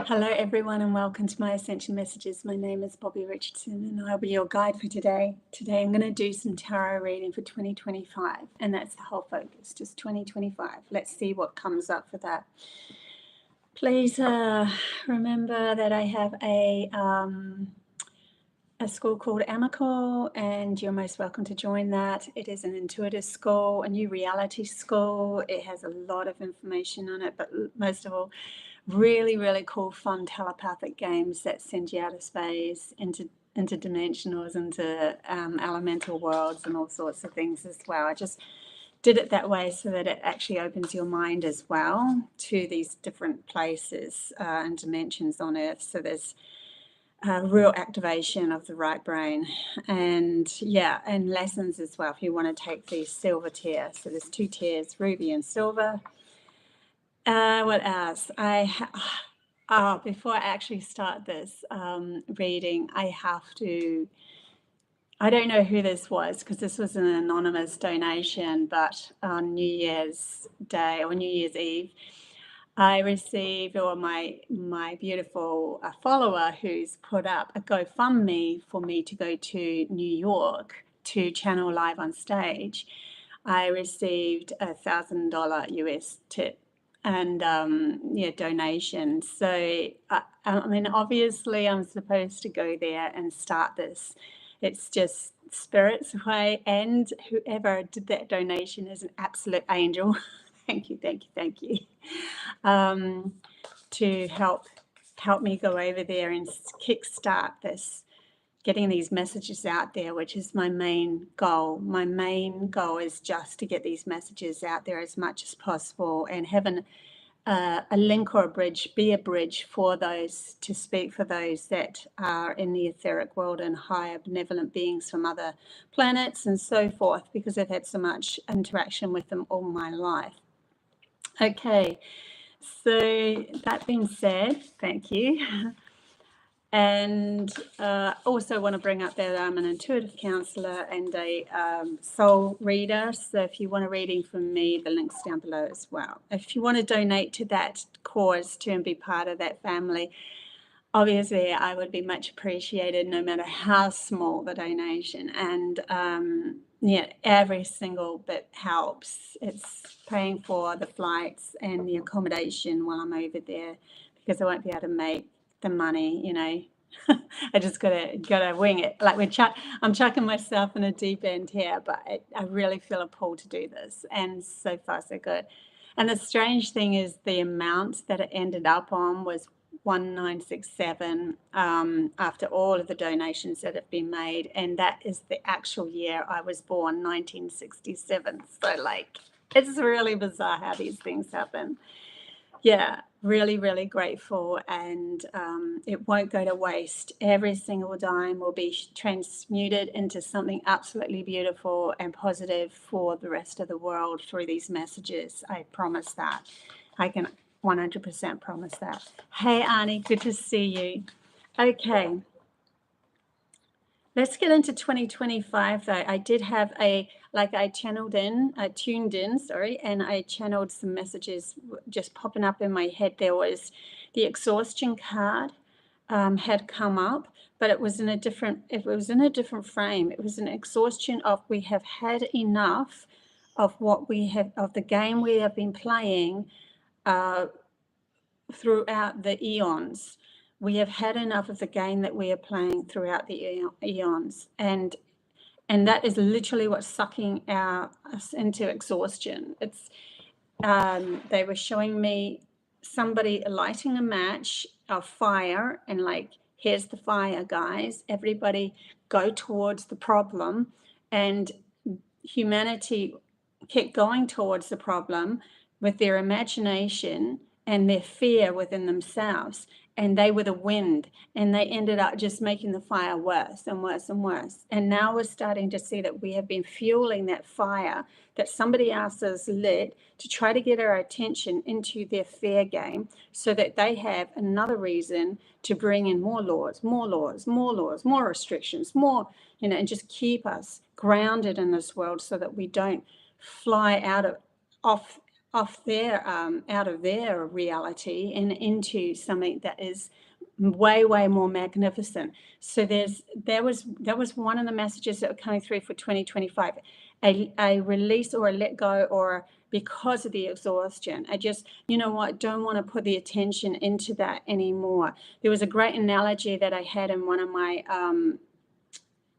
Hello everyone and welcome to my Ascension Messages. My name is Bobbie Richardson and I'll be your guide for today. Today I'm going to do some tarot reading for 2025 and that's the whole focus, just 2025. Let's see what comes up for that. Please remember that I have a school called AMAKEL and you're most welcome to join that. It is an intuitive school, a new reality school. It has a lot of information on it, but most of all, really cool, fun telepathic games that send you out of space, into dimensionals, into elemental worlds and all sorts of things as well. I just did it that way so that it actually opens your mind as well to these different places and dimensions on Earth. So there's real activation of the right brain, and and lessons as well if you want to take these silver tier. So there's two tiers, ruby and silver. What else? Before I actually start this reading, I don't know who this was because this was an anonymous donation, but on New Year's Day or New Year's Eve, I received, or my beautiful follower who's put up a GoFundMe for me to go to New York to channel live on stage. I received $1,000 US tip and donation. So I mean, obviously I'm supposed to go there and start this. It's just Spirit's way, and whoever did that donation is an absolute angel. thank you to help me go over there and kickstart this, getting these messages out there, which is my main goal. My main goal is just to get these messages out there as much as possible and have a link or a bridge, be a bridge for those, to speak for those that are in the etheric world and higher benevolent beings from other planets and so forth, because I've had so much interaction with them all my life. Okay, so that being said, thank you. And also want to bring up that I'm an intuitive counselor and a soul reader. So if you want a reading from me, the link's down below as well. If you want to donate to that cause to and be part of that family, obviously I would be much appreciated, no matter how small the donation. And every single bit helps. It's paying for the flights and the accommodation while I'm over there, because I won't be able to make the money, I just gotta wing it. Like I'm chucking myself in a deep end here, but I really feel a pull to do this, and so far so good. And the strange thing is the amount that it ended up on was 1967 after all of the donations that have been made, and that is the actual year I was born, 1967. So like, it's really bizarre how these things happen. Yeah, really grateful, and it won't go to waste. Every single dime will be transmuted into something absolutely beautiful and positive for the rest of the world through these messages. I promise that. I can 100% promise that. Hey Arnie, good to see you. Okay, let's get into 2025 though. I did have I tuned in, and I channeled some messages just popping up in my head. There was the exhaustion card had come up, but it was in a different frame. It was an exhaustion of, we have had enough of what we have, of the game we have been playing throughout the eons. We have had enough of the game that we are playing throughout the eons, and that is literally what's sucking us into exhaustion. It's they were showing me somebody lighting a match of fire, and like, here's the fire, guys, everybody go towards the problem, and humanity kept going towards the problem with their imagination and their fear within themselves, and they were the wind, and they ended up just making the fire worse and worse and worse. And now we're starting to see that we have been fueling that fire that somebody else has lit to try to get our attention into their fear game, so that they have another reason to bring in more laws, more restrictions, more, and just keep us grounded in this world so that we don't fly off off their out of their reality and into something that is way more magnificent. So there was one of the messages that were coming through for 2025, a release or a let go, or because of the exhaustion, I just, you know what, don't want to put the attention into that anymore. There was a great analogy that I had in one of my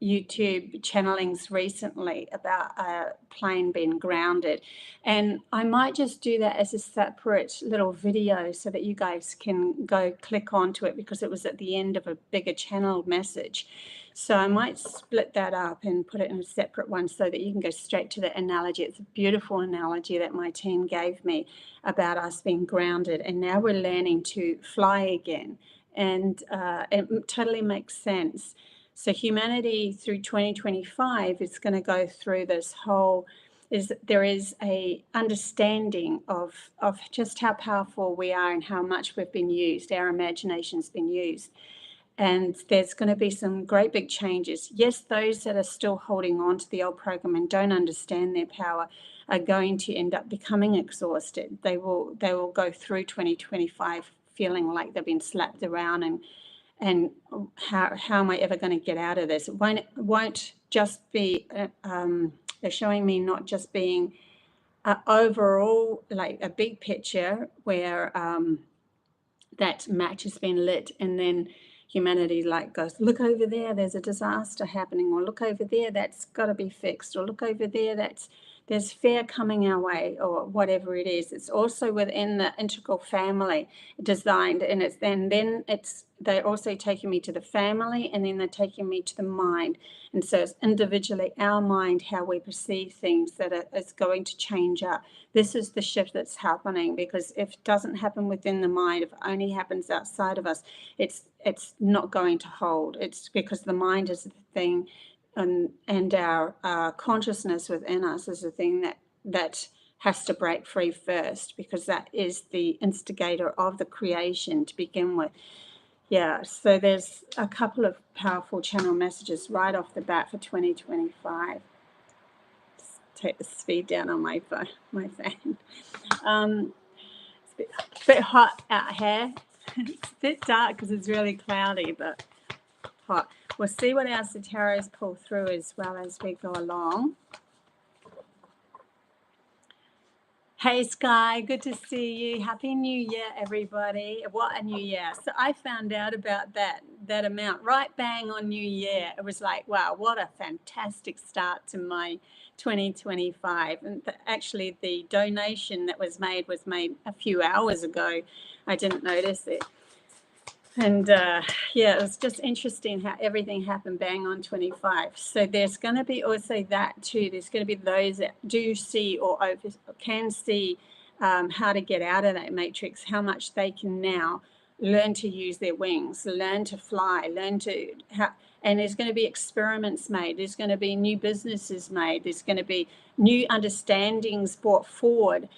YouTube channelings recently about a plane being grounded, and I might just do that as a separate little video so that you guys can go click onto it, because it was at the end of a bigger channel message. So I might split that up and put it in a separate one so that you can go straight to the analogy. It's a beautiful analogy that my team gave me about us being grounded, and now we're learning to fly again, and it totally makes sense. So humanity through 2025 is going to go through this whole, there is a understanding of just how powerful we are and how much we've been used, our imagination's been used. And there's going to be some great big changes. Yes, those that are still holding on to the old program and don't understand their power are going to end up becoming exhausted. They will go through 2025 feeling like they've been slapped around and how am I ever going to get out of this? It won't just be, they're showing me not just being overall, like a big picture where that match has been lit, and then humanity like goes, look over there, there's a disaster happening, or look over there, that's got to be fixed, or look over there, there's fear coming our way, or whatever it is. It's also within the integral family designed, and then they're also taking me to the family, and then they're taking me to the mind. And so it's individually our mind, how we perceive things, that is going to change up. This is the shift that's happening, because if it doesn't happen within the mind, if it only happens outside of us, it's not going to hold. It's because the mind is the thing, and our consciousness within us is the thing that has to break free first, because that is the instigator of the creation to begin with. Yeah, so there's a couple of powerful channel messages right off the bat for 2025. Just take the speed down on my fan. It's a bit hot out here. It's a bit dark because it's really cloudy, but hot. We'll see what else the tarots pull through as well as we go along. Hey Sky, good to see you. Happy New Year, everybody. What a new year. So I found out about that amount right bang on New Year. It was like, wow, what a fantastic start to my 2025. And actually the donation that was made a few hours ago. I didn't notice it. And yeah, it was just interesting how everything happened bang on 25. So there's going to be also that too. There's going to be those that do see or can see how to get out of that matrix, how much they can now learn to use their wings, learn to fly, and there's going to be experiments made. There's going to be new businesses made. There's going to be new understandings brought forward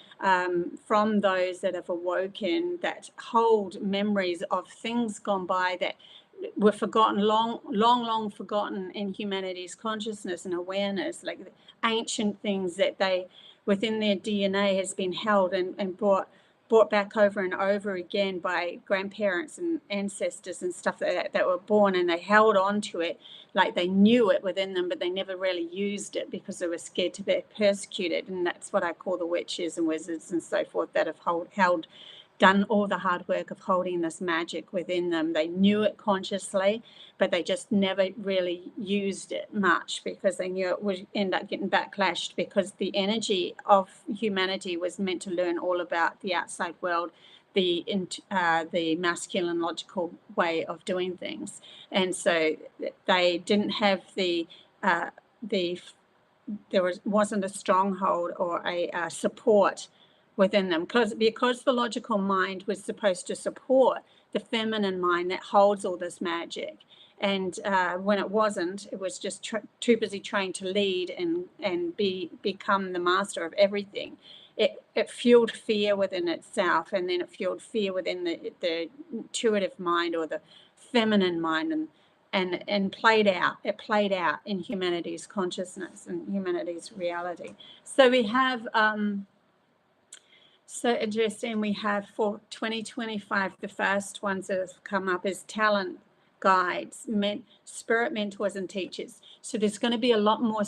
from those that have awoken, that hold memories of things gone by that were forgotten, long forgotten in humanity's consciousness and awareness, like ancient things that they, within their DNA, has been held and brought back over and over again by grandparents and ancestors and stuff that were born, and they held on to it like they knew it within them, but they never really used it because they were scared to be persecuted. And that's what I call the witches and wizards and so forth that have done all the hard work of holding this magic within them. They knew it consciously, but they just never really used it much because they knew it would end up getting backlashed, because the energy of humanity was meant to learn all about the outside world, the masculine logical way of doing things. And so they didn't have there wasn't a stronghold or a support within them, because the logical mind was supposed to support the feminine mind that holds all this magic. And when it wasn't, it was just too busy trying to lead and become the master of everything. It fueled fear within itself, and then it fueled fear within the intuitive mind or the feminine mind, and played out in humanity's consciousness and humanity's reality. So we have So interesting. We have for 2025, the first ones that have come up is talent guides, spirit mentors and teachers. So there's going to be a lot more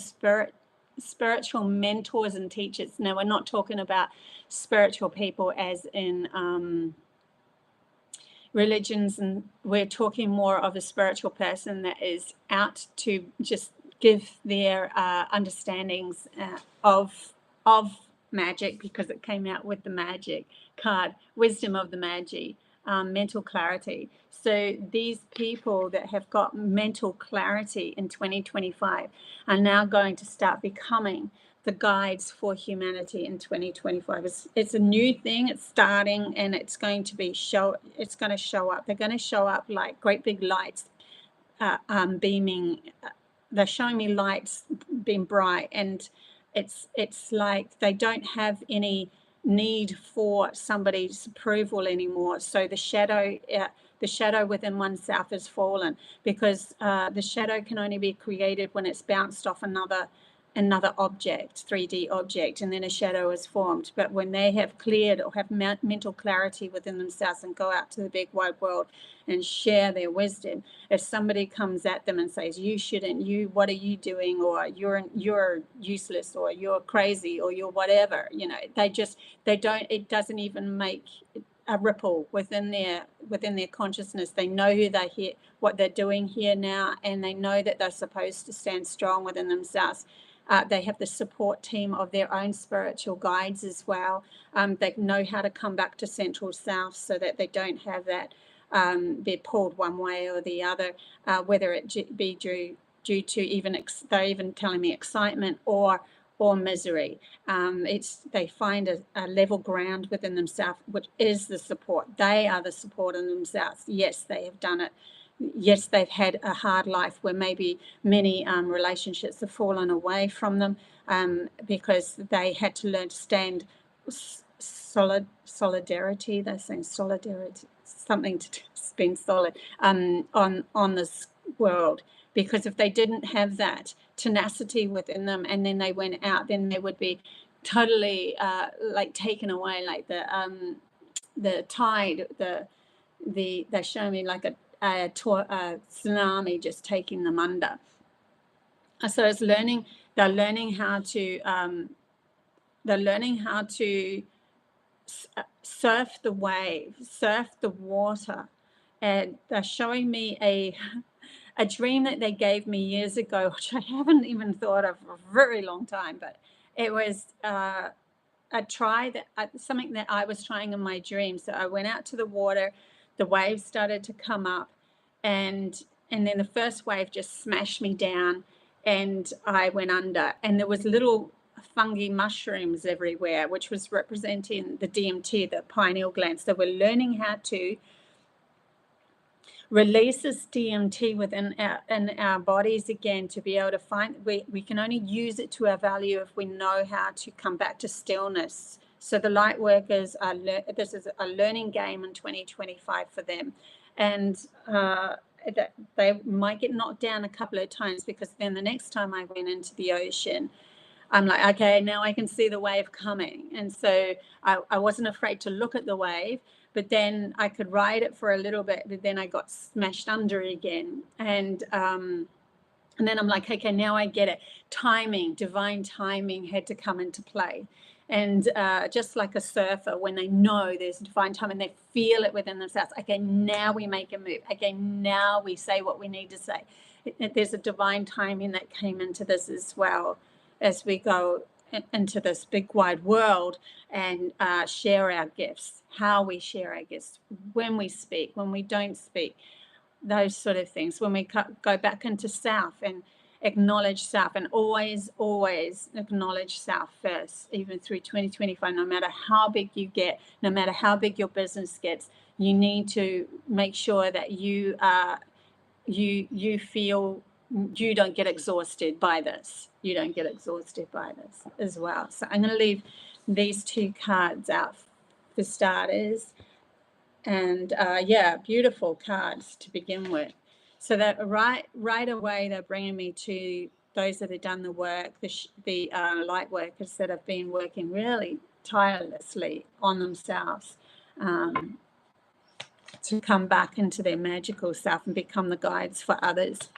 spiritual mentors and teachers. Now, we're not talking about spiritual people as in religions, and we're talking more of a spiritual person that is out to just give their understandings of magic, because it came out with the magic card, wisdom of the magi, mental clarity. So these people that have got mental clarity in 2025 are now going to start becoming the guides for humanity in 2025. It's a new thing. It's starting, and it's going to be it's going to show up. They're going to show up like great big lights beaming. They're showing me lights being bright, and it's like they don't have any need for somebody's approval anymore. So the shadow within oneself has fallen, because the shadow can only be created when it's bounced off another object, 3D object, and then a shadow is formed. But when they have cleared or have mental clarity within themselves and go out to the big wide world and share their wisdom, if somebody comes at them and says, you shouldn't, what are you doing, or you're useless, or you're crazy, or you're whatever, it doesn't even make a ripple within their consciousness. They know who they're here, what they're doing here now, and they know that they're supposed to stand strong within themselves. They have the support team of their own spiritual guides as well. They know how to come back to Central South so that they don't have that they're pulled one way or the other, whether it be due to they're even telling me excitement or misery. They find a level ground within themselves, which is the support. They are the support in themselves. Yes, they have done it. Yes, they've had a hard life where maybe many relationships have fallen away from them because they had to learn to stand solidarity. They're saying solidarity, something to being solid on this world. Because if they didn't have that tenacity within them, and then they went out, then they would be totally like taken away, like the tide. They show me like a tsunami just taking them under. So it's learning. They're learning how to surf the wave, surf the water, and they're showing me a dream that they gave me years ago, which I haven't even thought of for a very long time. But it was something that I was trying in my dream. So I went out to the water. The waves started to come up, and then the first wave just smashed me down, and I went under. And there was little fungi mushrooms everywhere, which was representing the DMT, the pineal glands. So we're learning how to release this DMT within our bodies again, to be able to find. We can only use it to our value if we know how to come back to stillness. So the light workers this is a learning game in 2025 for them, and they might get knocked down a couple of times, because then the next time I went into the ocean, I'm like, okay, now I can see the wave coming. And so I wasn't afraid to look at the wave, but then I could ride it for a little bit, but then I got smashed under again. And then I'm like, okay, now I get it. Timing, divine timing had to come into play. And just like a surfer, when they know there's divine timing, they feel it within themselves. Okay, now we make a move. Okay, now we say what we need to say. There's a divine timing that came into this as well, as we go into this big wide world and share our gifts, how we share our gifts, when we speak, when we don't speak, those sort of things, when we go back into self and acknowledge self, and always acknowledge self first, even through 2025. No matter how big you get, no matter how big your business gets, you need to make sure that you feel you don't get exhausted by this. You don't get exhausted by this as well. So I'm going to leave these two cards out for starters. And yeah, beautiful cards to begin with. So that right away, they're bringing me to those that have done the work, the light workers that have been working really tirelessly on themselves to come back into their magical self and become the guides for others.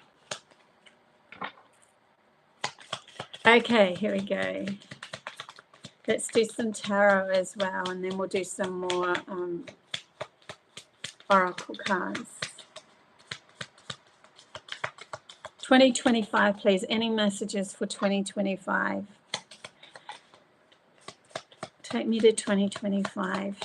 Okay, here we go. Let's do some tarot as well, and then we'll do some more oracle cards. 2025, please. Any messages for 2025? Take me to 2025.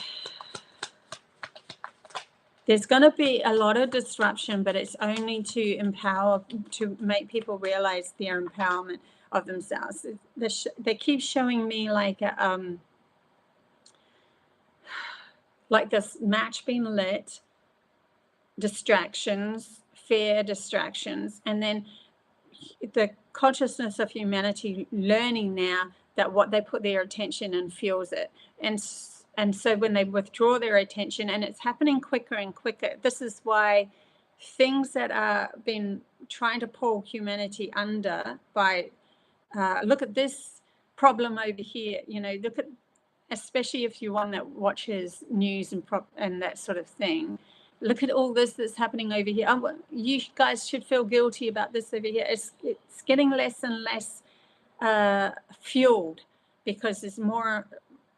There's going to be a lot of disruption, but it's only to empower, to make people realize their empowerment of themselves. They keep showing me like this match being lit, distractions, fear, distractions, and then the consciousness of humanity learning now that what they put their attention in fuels it. And so when they withdraw their attention, and it's happening quicker and quicker, this is why things that are been trying to pull humanity under by, look at this problem over here, you know, look at, especially if you're one that watches news and that sort of thing, look at all this that's happening over here. You guys should feel guilty about this over here. It's getting less and less fueled, because there's more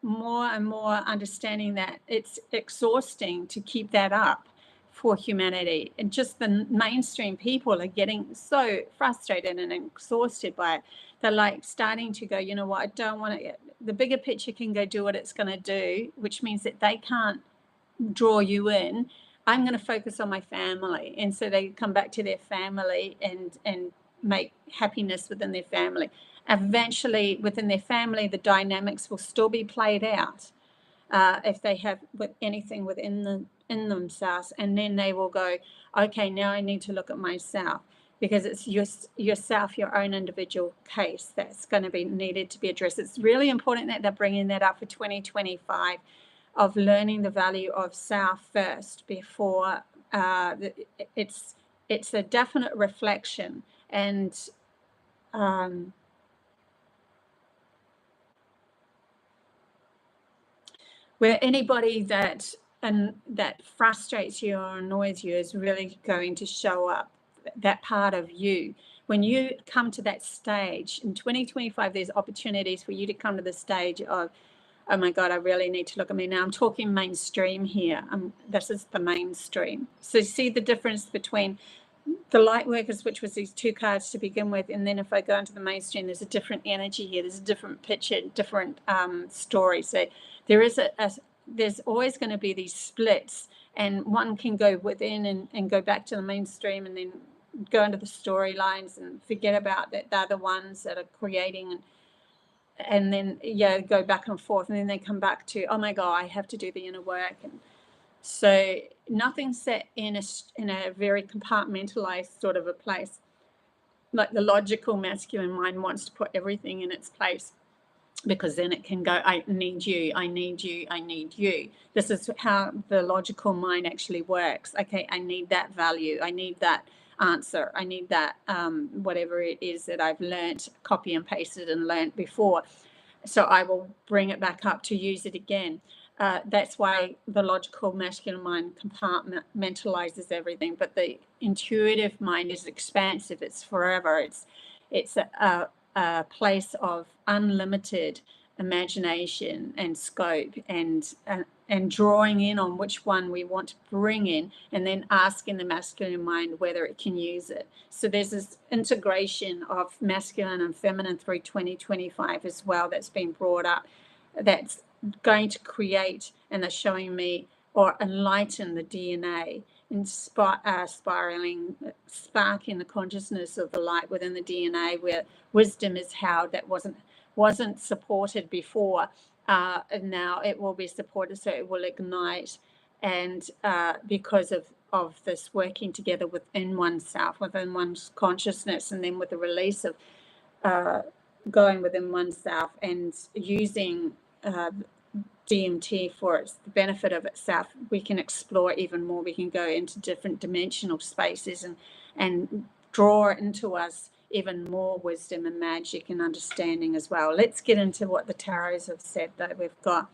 and more understanding that it's exhausting to keep that up for humanity. And just the mainstream people are getting so frustrated and exhausted by it. They're like starting to go, you know what, I don't want to, the bigger picture can go do what it's going to do, which means that they can't draw you in. I'm going to focus on my family. And so they come back to their family and make happiness within their family. Eventually, within their family, the dynamics will still be played out if they have anything within themselves. And then they will go, okay, now I need to look at myself, because it's yourself, your own individual case that's going to be needed to be addressed. It's really important that they're bringing that up for 2025, of learning the value of self first before it's a definite reflection. And where anybody that frustrates you or annoys you is really going to show up, that part of you. When you come to that stage in 2025, there's opportunities for you to come to the stage of, oh my God, I really need to look at me. Now I'm talking mainstream here. This is the mainstream. So you see the difference between the light workers, which was these two cards to begin with, and then if I go into the mainstream, there's a different energy here. There's a different picture, different story. So there is there's always going to be these splits, and one can go within and go back to the mainstream, and then go into the storylines and forget about that they're the ones that are creating, and then go back and forth, and then they come back to, oh my God, I have to do the inner work. And so nothing's set in a very compartmentalized sort of a place. Like the logical masculine mind wants to put everything in its place, because then it can go, I need you, I need you, I need you. This is how the logical mind actually works. Okay, I need that value, I need that answer, I need that whatever it is that I've learnt, copy and pasted and learnt before. So I will bring it back up to use it again. That's why the logical masculine mind compartmentalizes everything, but the intuitive mind is expansive. It's forever. It's a place of unlimited imagination and scope, and drawing in on which one we want to bring in, and then asking the masculine mind whether it can use it. So there's this integration of masculine and feminine through 2025 as well that's been brought up, that's going to create, and they're showing me, or enlighten the DNA, spiraling, sparking the consciousness of the light within the DNA, where wisdom is held that wasn't supported before, and now it will be supported, so it will ignite. And because of this working together within oneself, within one's consciousness, and then with the release of going within oneself and using DMT for the benefit of itself, we can explore even more. We can go into different dimensional spaces and draw into us even more wisdom and magic and understanding as well. Let's get into what the tarots have said, though. We've got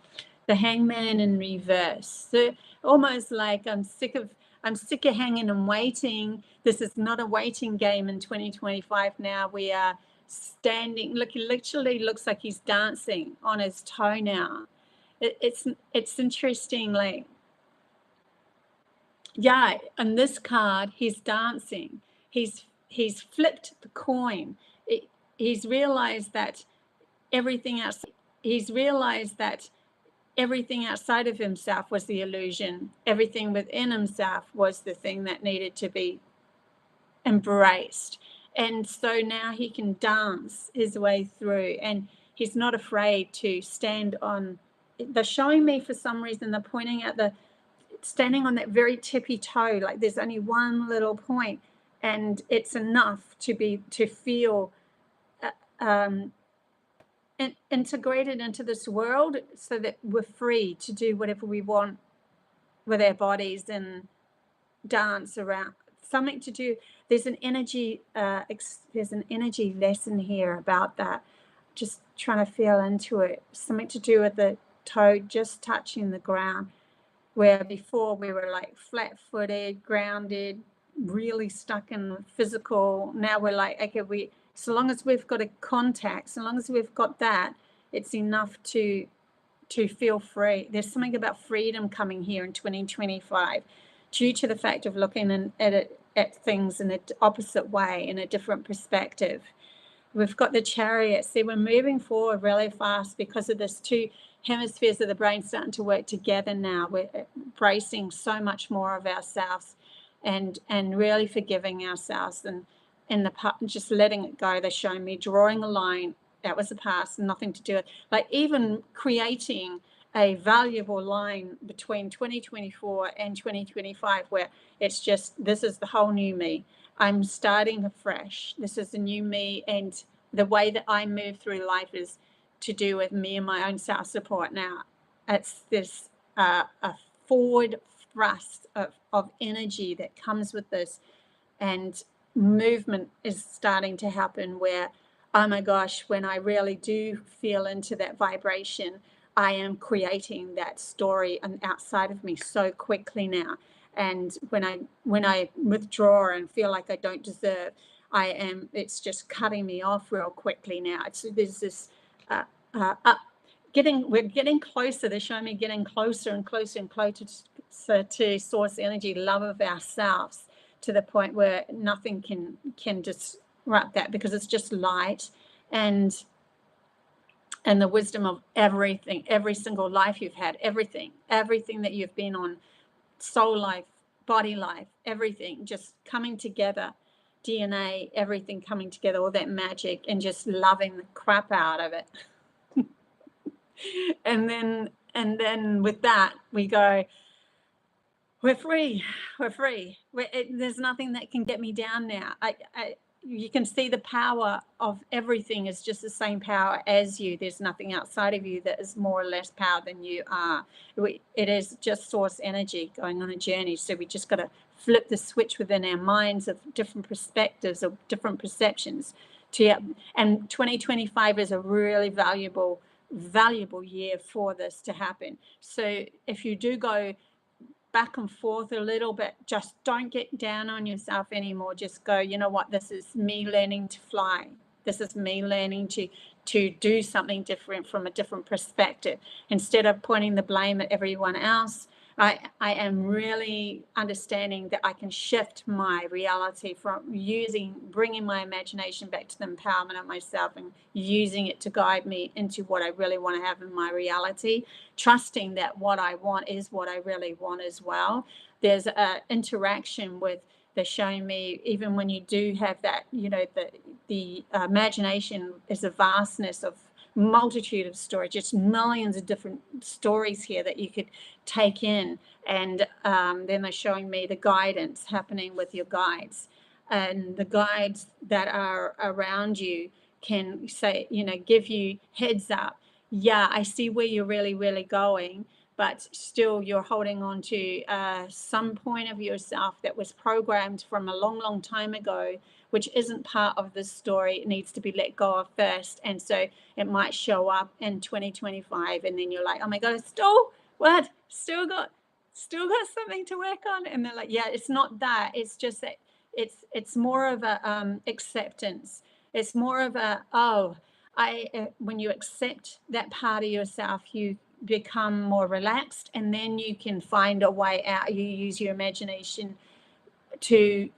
the Hangman in reverse. So almost like I'm sick of hanging and waiting. This is not a waiting game in 2025 now. We are standing. Look, he literally looks like he's dancing on his toe now. It's interesting, like, yeah, on this card, he's dancing. He's flipped the coin. He's realized that everything else, he's realized that everything outside of himself was the illusion. Everything within himself was the thing that needed to be embraced. And so now he can dance his way through, and he's not afraid to stand on. They're showing me, for some reason, they're pointing at the standing on that very tippy toe, like there's only one little point, and it's enough to feel integrated into this world, so that we're free to do whatever we want with our bodies and dance around. Something to do. There's an energy. There's an energy lesson here about that. Just trying to feel into it. Something to do with the toe just touching the ground, where before we were like flat-footed, grounded, really stuck in physical. Now we're like, okay, so long as we've got a contact, so long as we've got that, it's enough to feel free. There's something about freedom coming here in 2025, due to the fact of looking at things in an opposite way, in a different perspective. We've got the Chariot. See, we're moving forward really fast because of this. Two hemispheres of the brain starting to work together now. We're embracing so much more of ourselves, and really forgiving ourselves, and just letting it go. They're showing me drawing a line. That was the past, nothing to do with, like, even creating a valuable line between 2024 and 2025, where it's just, this is the whole new me. I'm starting afresh. This is the new me, and the way that I move through life is to do with me and my own self-support now. It's this a forward thrust of energy that comes with this, and movement is starting to happen where, oh my gosh, when I really do feel into that vibration, I am creating that story and outside of me so quickly now. And when I withdraw and feel like I don't deserve, it's just cutting me off real quickly now. There's this we're getting closer. They're showing me getting closer and closer and closer to source energy, love of ourselves, to the point where nothing can disrupt that, because it's just light and the wisdom of everything, every single life you've had, everything that you've been on, soul life, body life, everything just coming together, DNA, everything coming together, all that magic, and just loving the crap out of it. and then with that we go, we're free. There's nothing that can get me down now. You can see the power of everything is just the same power as you. There's nothing outside of you that is more or less power than you are. It is just source energy going on a journey. So we just got to flip the switch within our minds of different perspectives, of different perceptions. And 2025 is a really valuable year for this to happen. So if you do go back and forth a little bit, just don't get down on yourself anymore. Just go, you know what, this is me learning to fly. This is me learning to do something different from a different perspective. Instead of pointing the blame at everyone else, I am really understanding that I can shift my reality from bringing my imagination back to the empowerment of myself, and using it to guide me into what I really want to have in my reality, trusting that what I want is what I really want as well. There's an interaction with, they're showing me, even when you do have that, you know, the imagination is a vastness of multitude of stories, just millions of different stories here that you could take in. And then they're showing me the guidance happening with your guides, and the guides that are around you can say, you know, give you heads up. Yeah, I see where you're really, really going, but still you're holding on to some point of yourself that was programmed from a long, long time ago, which isn't part of this story. It needs to be let go of first. And so it might show up in 2025, and then you're like, oh my God, still got something to work on. And they're like, yeah, it's not that. It's just that it's more of a acceptance. It's more of a, when you accept that part of yourself, you become more relaxed, and then you can find a way out. You use your imagination to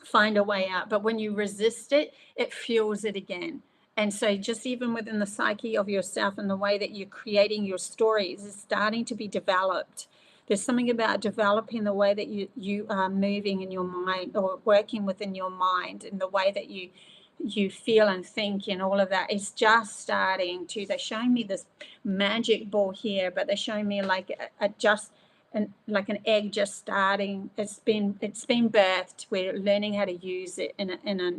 find a way out. But when you resist it, it fuels it again. And so just even within the psyche of yourself and the way that you're creating your stories is starting to be developed. There's something about developing the way that you are moving in your mind, or working within your mind, and the way that you feel and think, and all of that is just starting to. They're showing me this magic ball here, but they're showing me like like an egg just starting. It's been birthed. We're learning how to use it in a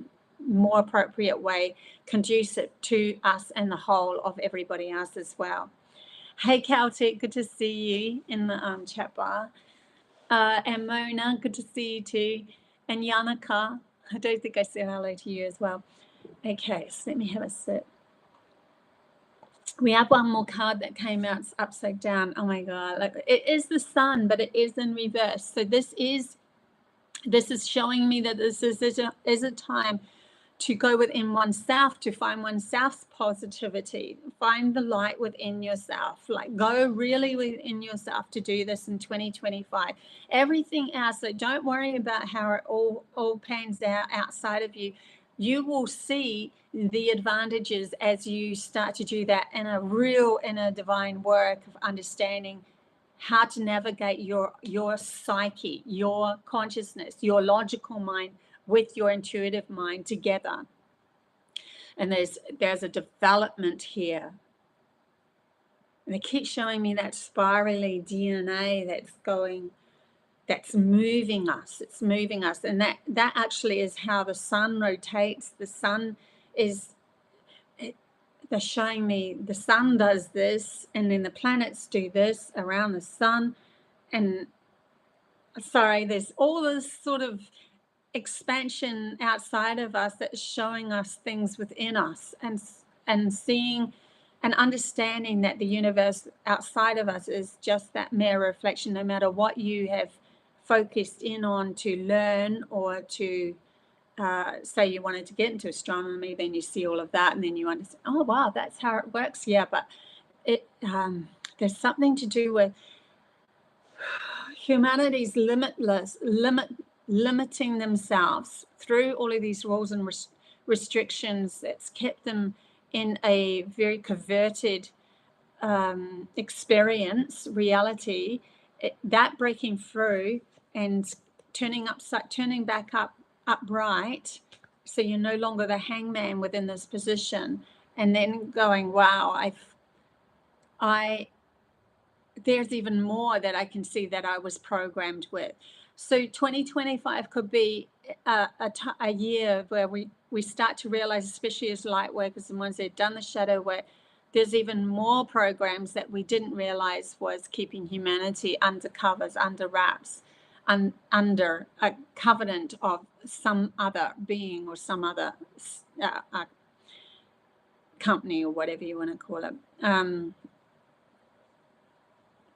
more appropriate way, conducive to us and the whole of everybody else as well. Hey Celtic, good to see you in the chat bar. And Mona, good to see you too. And Yannicka, I don't think I said hello to you as well. Okay, so let me have a sip. We have one more card that came out upside down. Oh my God, like it is the sun, but it is in reverse. So this is showing me that this is a time to go within oneself, to find oneself's positivity, find the light within yourself, like go really within yourself to do this in 2025. Everything else, so don't worry about how it all pans out outside of you. You will see the advantages as you start to do that in a divine work of understanding how to navigate your psyche, your consciousness, your logical mind with your intuitive mind together. And there's a development here. And they keep showing me that spirally DNA that's moving us. It's moving us. And that actually is how the sun rotates. The sun they're showing me the sun does this, and then the planets do this around the sun. And sorry, there's all this sort of expansion outside of us that's showing us things within us, and seeing and understanding that the universe outside of us is just that mere reflection. No matter what you have focused in on to learn, or to say you wanted to get into astronomy, then you see all of that, and then you understand, oh wow, that's how it works. Yeah, but it there's something to do with humanity's limiting themselves through all of these rules and restrictions that's kept them in a very coverted reality. That breaking through and turning back upright, so you're no longer the hangman within this position, and then going, wow, there's even more that I can see that I was programmed with. So 2025 could be a year where we start to realize, especially as light workers and ones that have done the shadow work, there's even more programs that we didn't realize was keeping humanity under covers, under wraps, under a covenant of some other being or some other company, or whatever you want to call it.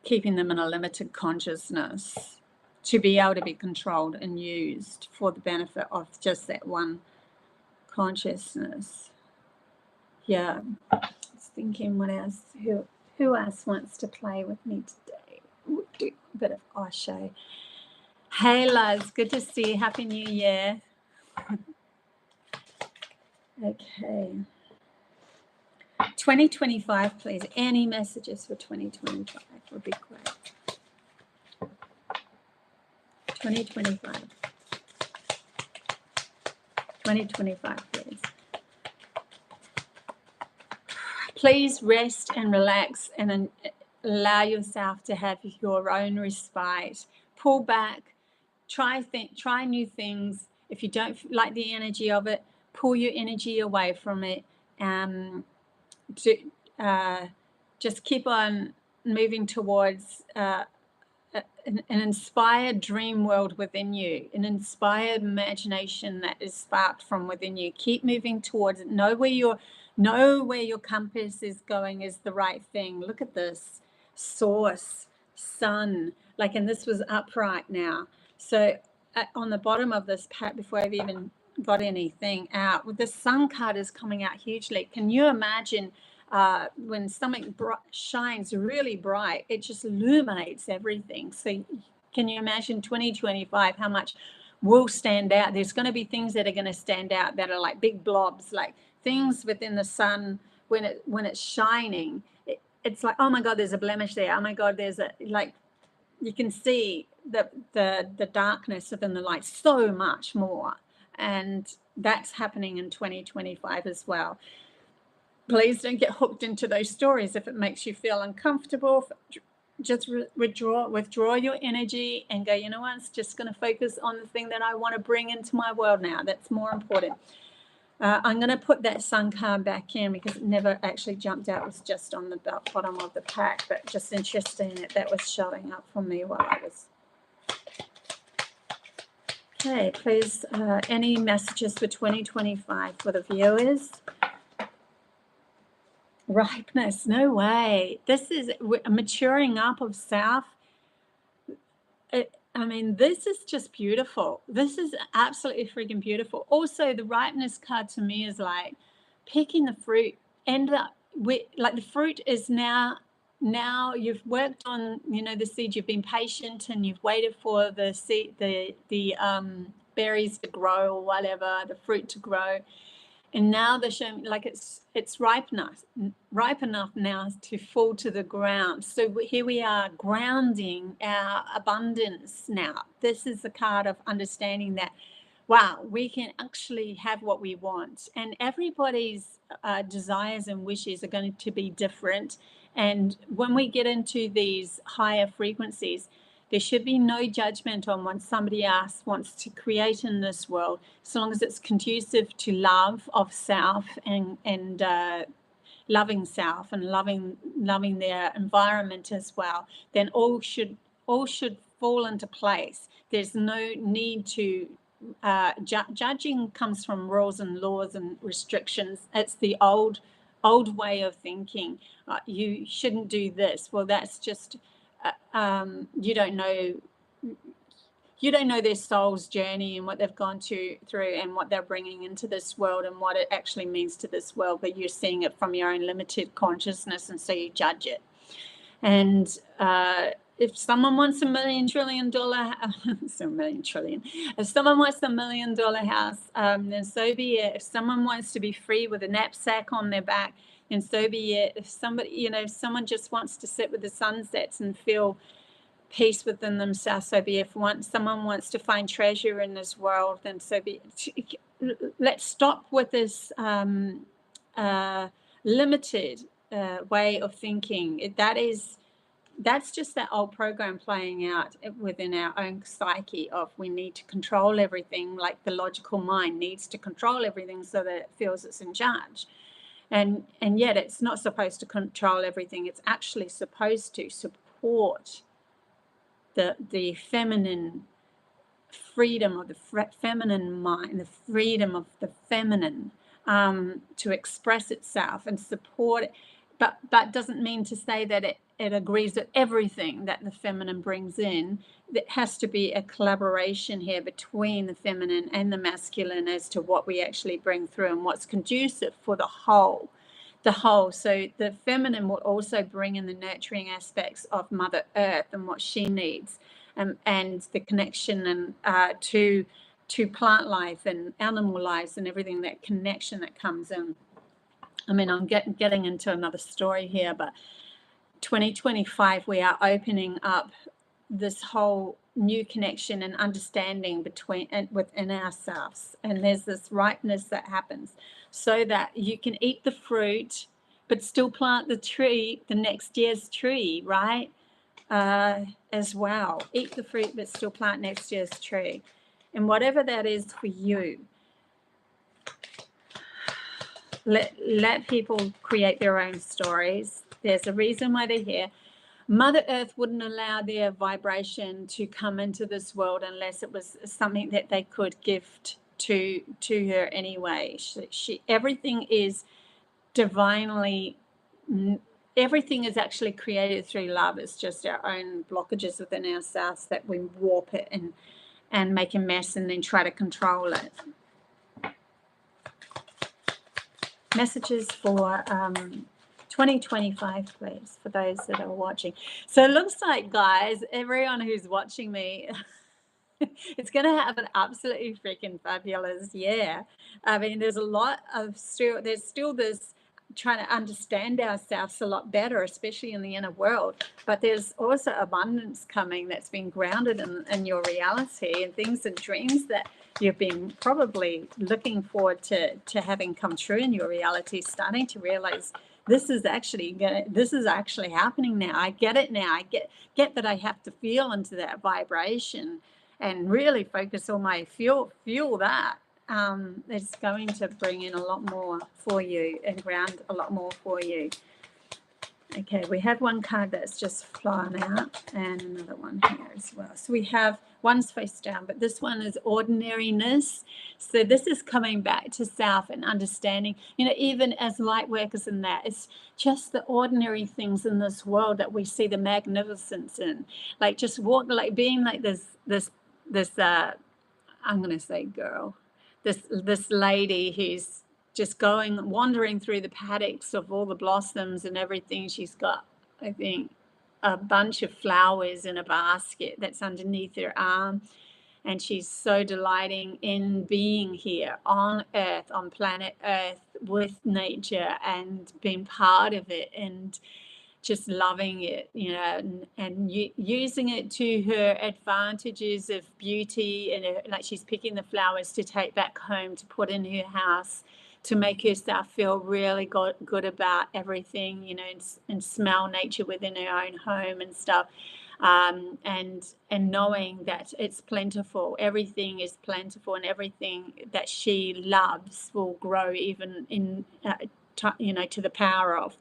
Keeping them in a limited consciousness to be able to be controlled and used for the benefit of just that one consciousness. Yeah, I was thinking, what else? Who else wants to play with me today? We'll do a bit of Osho. Hey, Luz, good to see you. Happy New Year. Okay. 2025, please. Any messages for 2025 would be great. 2025. 2025, please. Please rest and relax and allow yourself to have your own respite. Pull back. Try new things. If you don't like the energy of it, pull your energy away from it. Just keep on moving towards an inspired dream world within you, an inspired imagination that is sparked from within you. Keep moving towards it. Know where your compass is going is the right thing. Look at this source, sun, like, and this was upright now. So on the bottom of this pack, before I've even got anything out, with the sun card is coming out hugely. Can you imagine when something shines really bright, it just illuminates everything. So can you imagine 2025, how much will stand out? There's going to be things that are going to stand out that are like big blobs, like things within the sun when it's shining. It's like, oh my God, there's a blemish there. Oh my God, there's a, like, you can see the darkness within the light so much more. And that's happening in 2025 as well. Please don't get hooked into those stories if it makes you feel uncomfortable. Just withdraw your energy and go, you know what, it's just going to focus on the thing that I want to bring into my world now. That's more important. I'm going to put that sun card back in because it never actually jumped out. It was just on the bottom of the pack, but just interesting that was showing up for me while I was. Okay, please, any messages for 2025 for the viewers? Ripeness, no way. This is a maturing up of self. I mean, this is just beautiful. This is absolutely freaking beautiful. Also, the ripeness card to me is like picking the fruit. End up with, like, the fruit is now you've worked on, you know, the seed. You've been patient and you've waited for the seed, the berries to grow or whatever, the fruit to grow. And now they're showing like it's ripe enough now to fall to the ground. So here we are grounding our abundance now. This is the card of understanding that, wow, we can actually have what we want. And everybody's desires and wishes are going to be different. And when we get into these higher frequencies, there should be no judgment on what somebody else wants to create in this world, so long as it's conducive to love of self and loving self and loving their environment as well. Then all should fall into place. There's no need to judging comes from rules and laws and restrictions. It's the old way of thinking. You shouldn't do this. Well, that's just you don't know their soul's journey and what they've gone through and what they're bringing into this world and what it actually means to this world, but you're seeing it from your own limited consciousness, and so you judge it. And if someone wants $1 million trillion if someone wants $1 million house, then so be it. If someone wants to be free with a knapsack on their back, and so be it. If somebody, you know, if someone just wants to sit with the sunsets and feel peace within themselves, so be it. If someone wants to find treasure in this world, then so be it. Let's stop with this limited way of thinking. That's just that old program playing out within our own psyche of we need to control everything, like the logical mind needs to control everything so that it feels it's in charge. And yet it's not supposed to control everything. It's actually supposed to support the feminine freedom of the feminine mind, the freedom of the feminine to express itself and support it. But doesn't mean to say that it agrees with everything that the feminine brings in. There has to be a collaboration here between the feminine and the masculine as to what we actually bring through and what's conducive for the whole. So the feminine will also bring in the nurturing aspects of Mother Earth and what she needs, and the connection and to plant life and animal lives and everything, that connection that comes in. I mean, I'm getting into another story here, but 2025, we are opening up this whole new connection and understanding between and within ourselves. And there's this ripeness that happens so that you can eat the fruit, but still plant the tree, the next year's tree, right? As well. Eat the fruit, but still plant next year's tree. And whatever that is for you, let people create their own stories. There's a reason why they're here. Mother Earth wouldn't allow their vibration to come into this world unless it was something that they could gift to her anyway. She everything is divinely, everything is actually created through love. It's just our own blockages within ourselves that we warp it and make a mess and then try to control it. Messages for 2025, please, for those that are watching. So it looks like, guys, everyone who's watching me, it's going to have an absolutely freaking fabulous year. I mean, there's a lot of there's still this trying to understand ourselves a lot better, especially in the inner world. But there's also abundance coming that's been grounded in your reality, and things and dreams that you've been probably looking forward to having come true in your reality, starting to realize this is actually happening now. I get it now. I get that I have to feel into that vibration and really focus on my fuel that. It's going to bring in a lot more for you and ground a lot more for you. Okay, we have one card that's just flown out and another one here as well. So we have one's face down, but this one is ordinariness. So this is coming back to self and understanding, you know, even as light workers in that, it's just the ordinary things in this world that we see the magnificence in. Like just walk, like being like this I'm going to say girl, this lady who's just wandering through the paddocks of all the blossoms and everything. She's got, I think, a bunch of flowers in a basket that's underneath her arm. And she's so delighting in being here on Earth, on planet Earth, with nature and being part of it and just loving it, you know, and using it to her advantages of beauty. And like she's picking the flowers to take back home to put in her house, to make herself feel really good about everything, you know, and smell nature within her own home and stuff, and knowing that it's plentiful. Everything is plentiful, and everything that she loves will grow, even in you know, to the power of.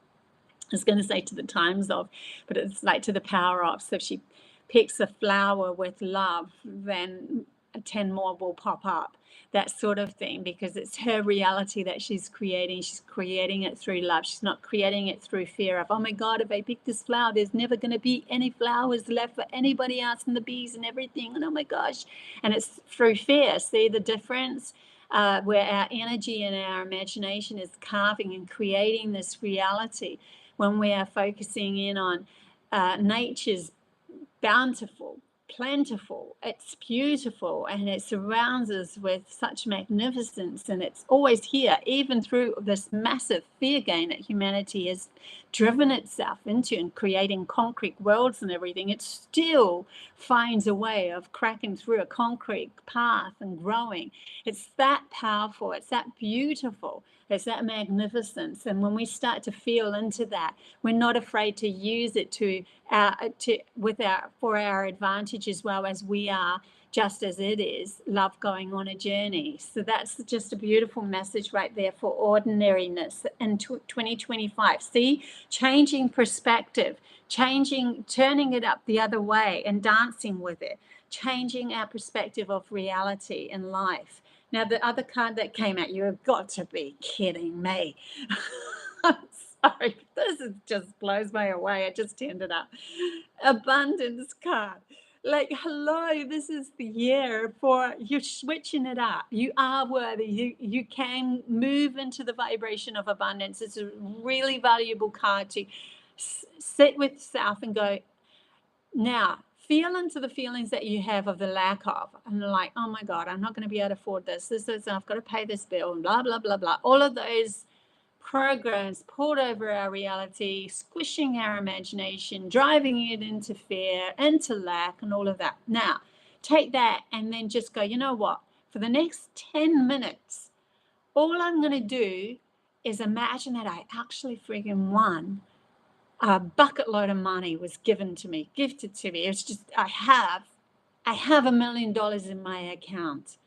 I was going to say to the times of, but it's like to the power of. So if she picks a flower with love, then 10 more will pop up, that sort of thing, because it's her reality that she's creating. She's creating it through love. She's not creating it through fear of, oh my God, if I pick this flower, there's never going to be any flowers left for anybody else and the bees and everything. And oh my gosh. And it's through fear. See the difference? Where our energy and our imagination is carving and creating this reality. When we are focusing in on nature's bountiful, plentiful, it's beautiful, and it surrounds us with such magnificence, and it's always here, even through this massive fear gain that humanity has driven itself into and creating concrete worlds and everything. It still finds a way of cracking through a concrete path and growing. It's that powerful, it's that beautiful, it's that magnificence. And when we start to feel into that, we're not afraid to use it for our advantage, as well as we are, just as it is, love going on a journey. So that's just a beautiful message right there for ordinariness in 2025. See, changing perspective, turning it up the other way and dancing with it, changing our perspective of reality and life. Now, the other card that came out, you have got to be kidding me. I'm sorry, this just blows me away. I just turned it up. Abundance card. Like, hello, this is the year for you're switching it up. You are worthy. You can move into the vibration of abundance. It's a really valuable card to sit with self and go, now, feel into the feelings that you have of the lack of. And like, oh my God, I'm not going to be able to afford this. I've got to pay this bill, and blah, blah, blah, blah. All of those programs poured over our reality, squishing our imagination, driving it into fear, into lack, and all of that. Now, take that and then just go, you know what? For the next 10 minutes, all I'm going to do is imagine that I actually friggin' won. A bucket load of money was gifted to me. It's just, I have $1 million in my account.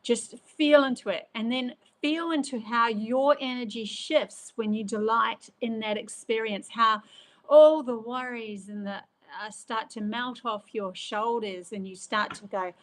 Just feel into it, and then feel into how your energy shifts when you delight in that experience, how all the worries and the start to melt off your shoulders, and you start to go,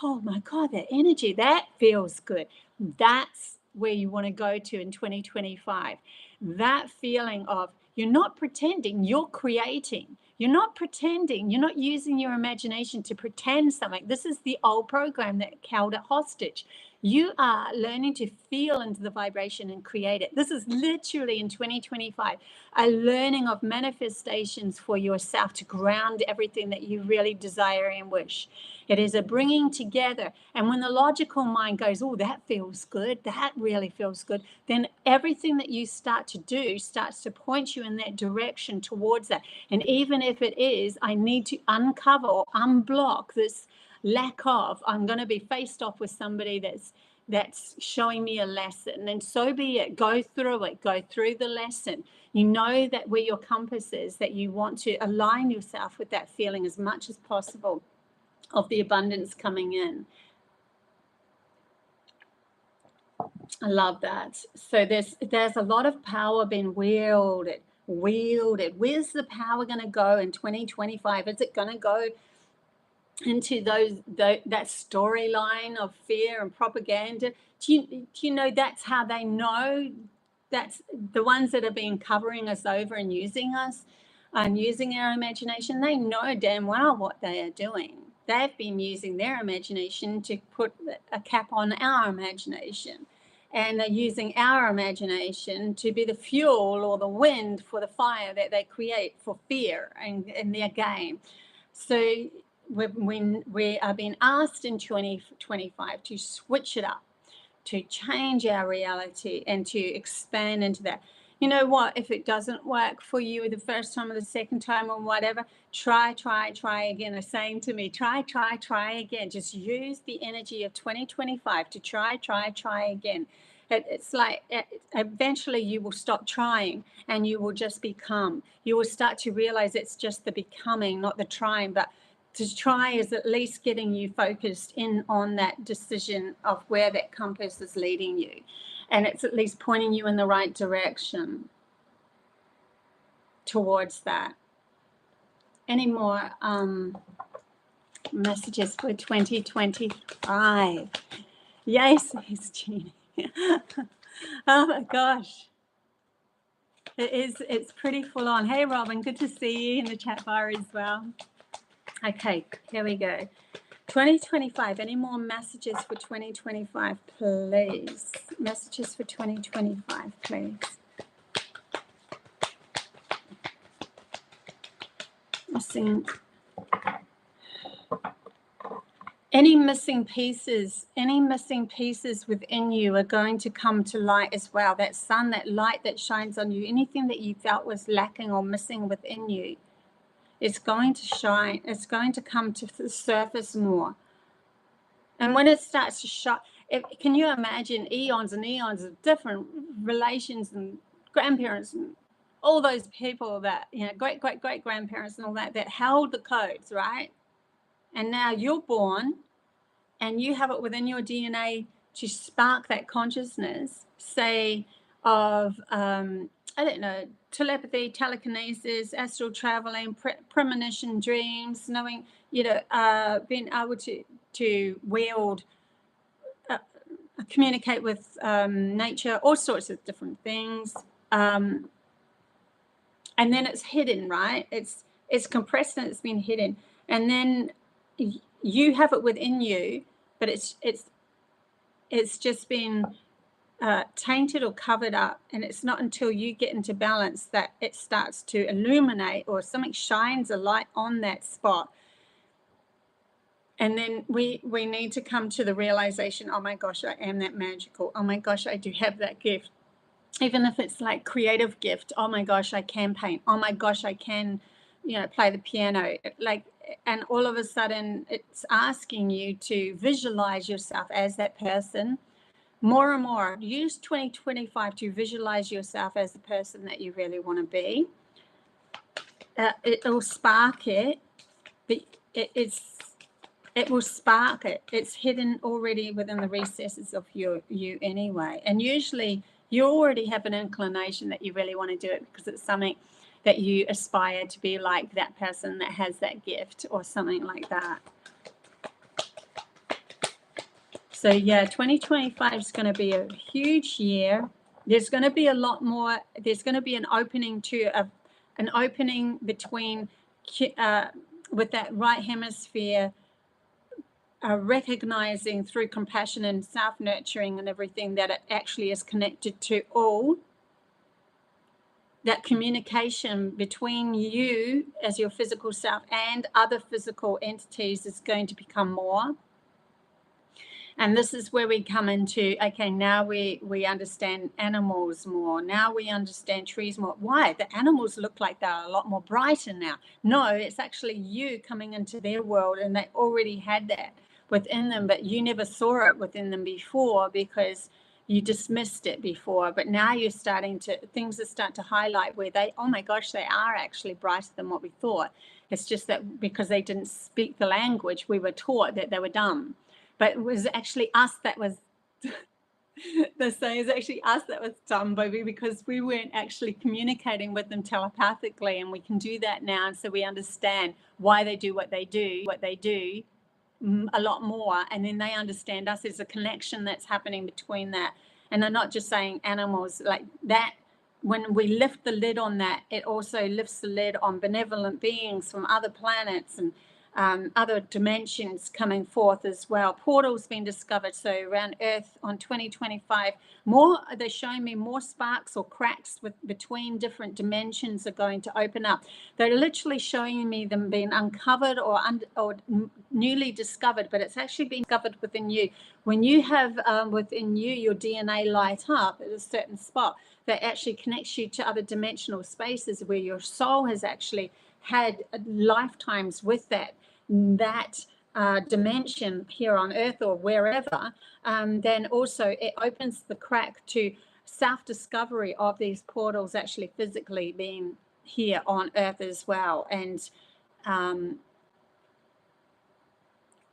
oh my God, that energy, that feels good. That's where you want to go to in 2025. That feeling of you're not pretending, you're creating. You're not pretending. You're not using your imagination to pretend something. This is the old program that held it hostage. You are learning to feel into the vibration and create it. This is literally in 2025, a learning of manifestations for yourself to ground everything that you really desire and wish. It is a bringing together. And when the logical mind goes, oh, that feels good, that really feels good, then everything that you start to do starts to point you in that direction towards that. And even if it is, I need to uncover or unblock this lack of, I'm going to be faced off with somebody that's showing me a lesson, and so be it. Go through it, go through the lesson. You know that where your compass is, that you want to align yourself with that feeling as much as possible of the abundance coming in. I love that. So there's a lot of power being wielded. Where's the power going to go in 2025? Is it going to go into that storyline of fear and propaganda? Do you know that's how they know? That's the ones that have been covering us over and using us and using our imagination. They know damn well what they are doing. They've been using their imagination to put a cap on our imagination, and they're using our imagination to be the fuel or the wind for the fire that they create for fear in their game. So when we are being asked in 2025 to switch it up, to change our reality and to expand into that. You know what? If it doesn't work for you the first time or the second time or whatever, try again. They're saying to me, try again. Just use the energy of 2025 to try again. It's like eventually you will stop trying and you will just become. You will start to realize it's just the becoming, not the trying. But to try is at least getting you focused in on that decision of where that compass is leading you. And it's at least pointing you in the right direction towards that. Any more messages for 2025? Yes, Jeannie. Oh my gosh. It's pretty full on. Hey, Robin, good to see you in the chat bar as well. Okay, here we go. 2025. Any more messages for 2025, please? Messages for 2025, please. Missing. Any missing pieces within you are going to come to light as well. That sun, that light that shines on you, anything that you felt was lacking or missing within you, it's going to shine. It's going to come to the surface more. And when it starts to shine, can you imagine eons and eons of different relations and grandparents and all those people that, you know, great grandparents and all that held the codes, right? And now you're born and you have it within your DNA to spark that consciousness, say, of, I don't know, telepathy, telekinesis, astral traveling, premonition, dreams, knowing, you know, being able to wield, communicate with nature, all sorts of different things. And then it's hidden, right? It's compressed and it's been hidden. And then you have it within you, but it's just been tainted or covered up, and it's not until you get into balance that it starts to illuminate or something shines a light on that spot. And then we need to come to the realization, oh my gosh, I am that magical. Oh my gosh, I do have that gift. Even if it's like creative gift, oh my gosh, I can paint. Oh my gosh, I can, you know, play the piano. Like, and all of a sudden it's asking you to visualize yourself as that person. More and more, use 2025 to visualize yourself as the person that you really want to be. It will spark it, but it will spark it. It's hidden already within the recesses of you anyway. And usually you already have an inclination that you really want to do it because it's something that you aspire to be like that person that has that gift or something like that. So yeah, 2025 is going to be a huge year. There's going to be a lot more. There's going to be an opening to an opening between with that right hemisphere, recognizing through compassion and self-nurturing and everything that it actually is connected to all. That communication between you as your physical self and other physical entities is going to become more. And this is where we come into, okay, now we understand animals more. Now we understand trees more. Why? The animals look like they're a lot more brighter now. No, it's actually you coming into their world, and they already had that within them, but you never saw it within them before because you dismissed it before. But now you're starting to, things are starting to highlight where they, oh my gosh, they are actually brighter than what we thought. It's just that because they didn't speak the language, we were taught that they were dumb. But it was actually us that was, the saying is actually us that was dumb, Bobby, because we weren't actually communicating with them telepathically, and we can do that now. And so we understand why they do what they do a lot more. And then they understand us. There's a connection that's happening between that. And they're not just saying animals like that. When we lift the lid on that, it also lifts the lid on benevolent beings from other planets and other dimensions coming forth as well. Portals being discovered. So around Earth on 2025, more, they're showing me more sparks or cracks between different dimensions are going to open up. They're literally showing me them being uncovered or newly discovered, but it's actually been discovered within you. When you have within you your DNA light up at a certain spot, that actually connects you to other dimensional spaces where your soul has actually had lifetimes with that dimension here on Earth or wherever, then also it opens the crack to self-discovery of these portals actually physically being here on Earth as well, and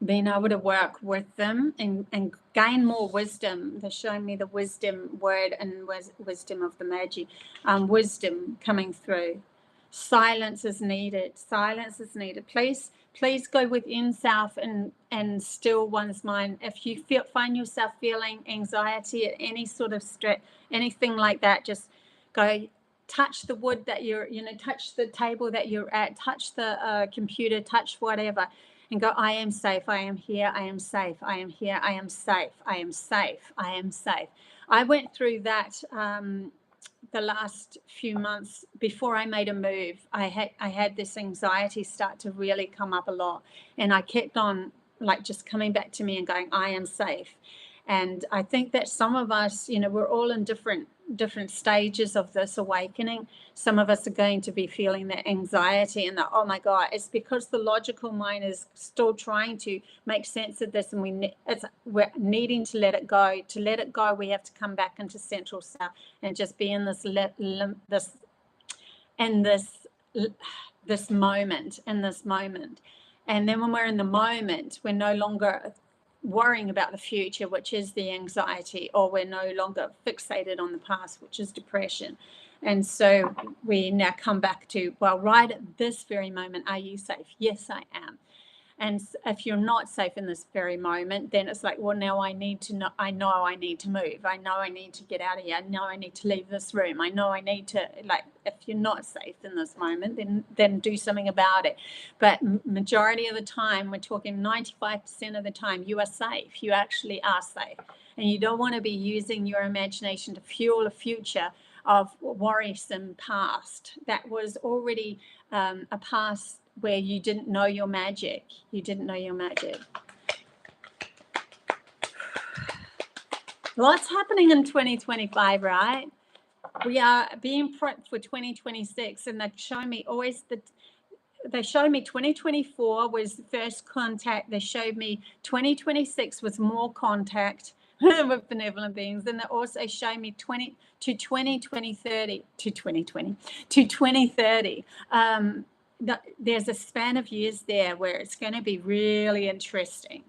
being able to work with them and gain more wisdom. They're showing me the wisdom word and wisdom of the Magi, wisdom coming through. Silence is needed. Silence is needed. Please go within self and still one's mind. If you find yourself feeling anxiety at any sort of stress, anything like that, just go touch the wood that you're, touch the table that you're at, touch the computer, touch whatever, and go, I am safe. I am here. I am safe. I am here. I am safe. I am safe. I am safe. I went through that the last few months before I made a move. I had this anxiety start to really come up a lot, and I kept on like just coming back to me and going, I am safe. And I think that some of us, we're all in different stages of this awakening. Some of us are going to be feeling that anxiety and that, oh my God, it's because the logical mind is still trying to make sense of this, and we're needing to let it go. To let it go, we have to come back into central self and just be in this moment. And then when we're in the moment, we're no longer worrying about the future, which is the anxiety, or we're no longer fixated on the past, which is depression. And so we now come back to, well, right at this very moment, are you safe? Yes, I am. And if you're not safe in this very moment, then it's like, well, now I need to know, I know I need to move. I know I need to get out of here. I know I need to leave this room. I know I need to, like, if you're not safe in this moment, then do something about it. But majority of the time, we're talking 95% of the time, you are safe. You actually are safe. And you don't want to be using your imagination to fuel a future of worrisome past. That was already a past where you didn't know your magic. You didn't know your magic. Lots happening in 2025, right? We are being prepped for 2026, and they show me 2024 was the first contact. They showed me 2026 was more contact with benevolent beings. Then they also showed me 2030. There's a span of years there where it's going to be really interesting.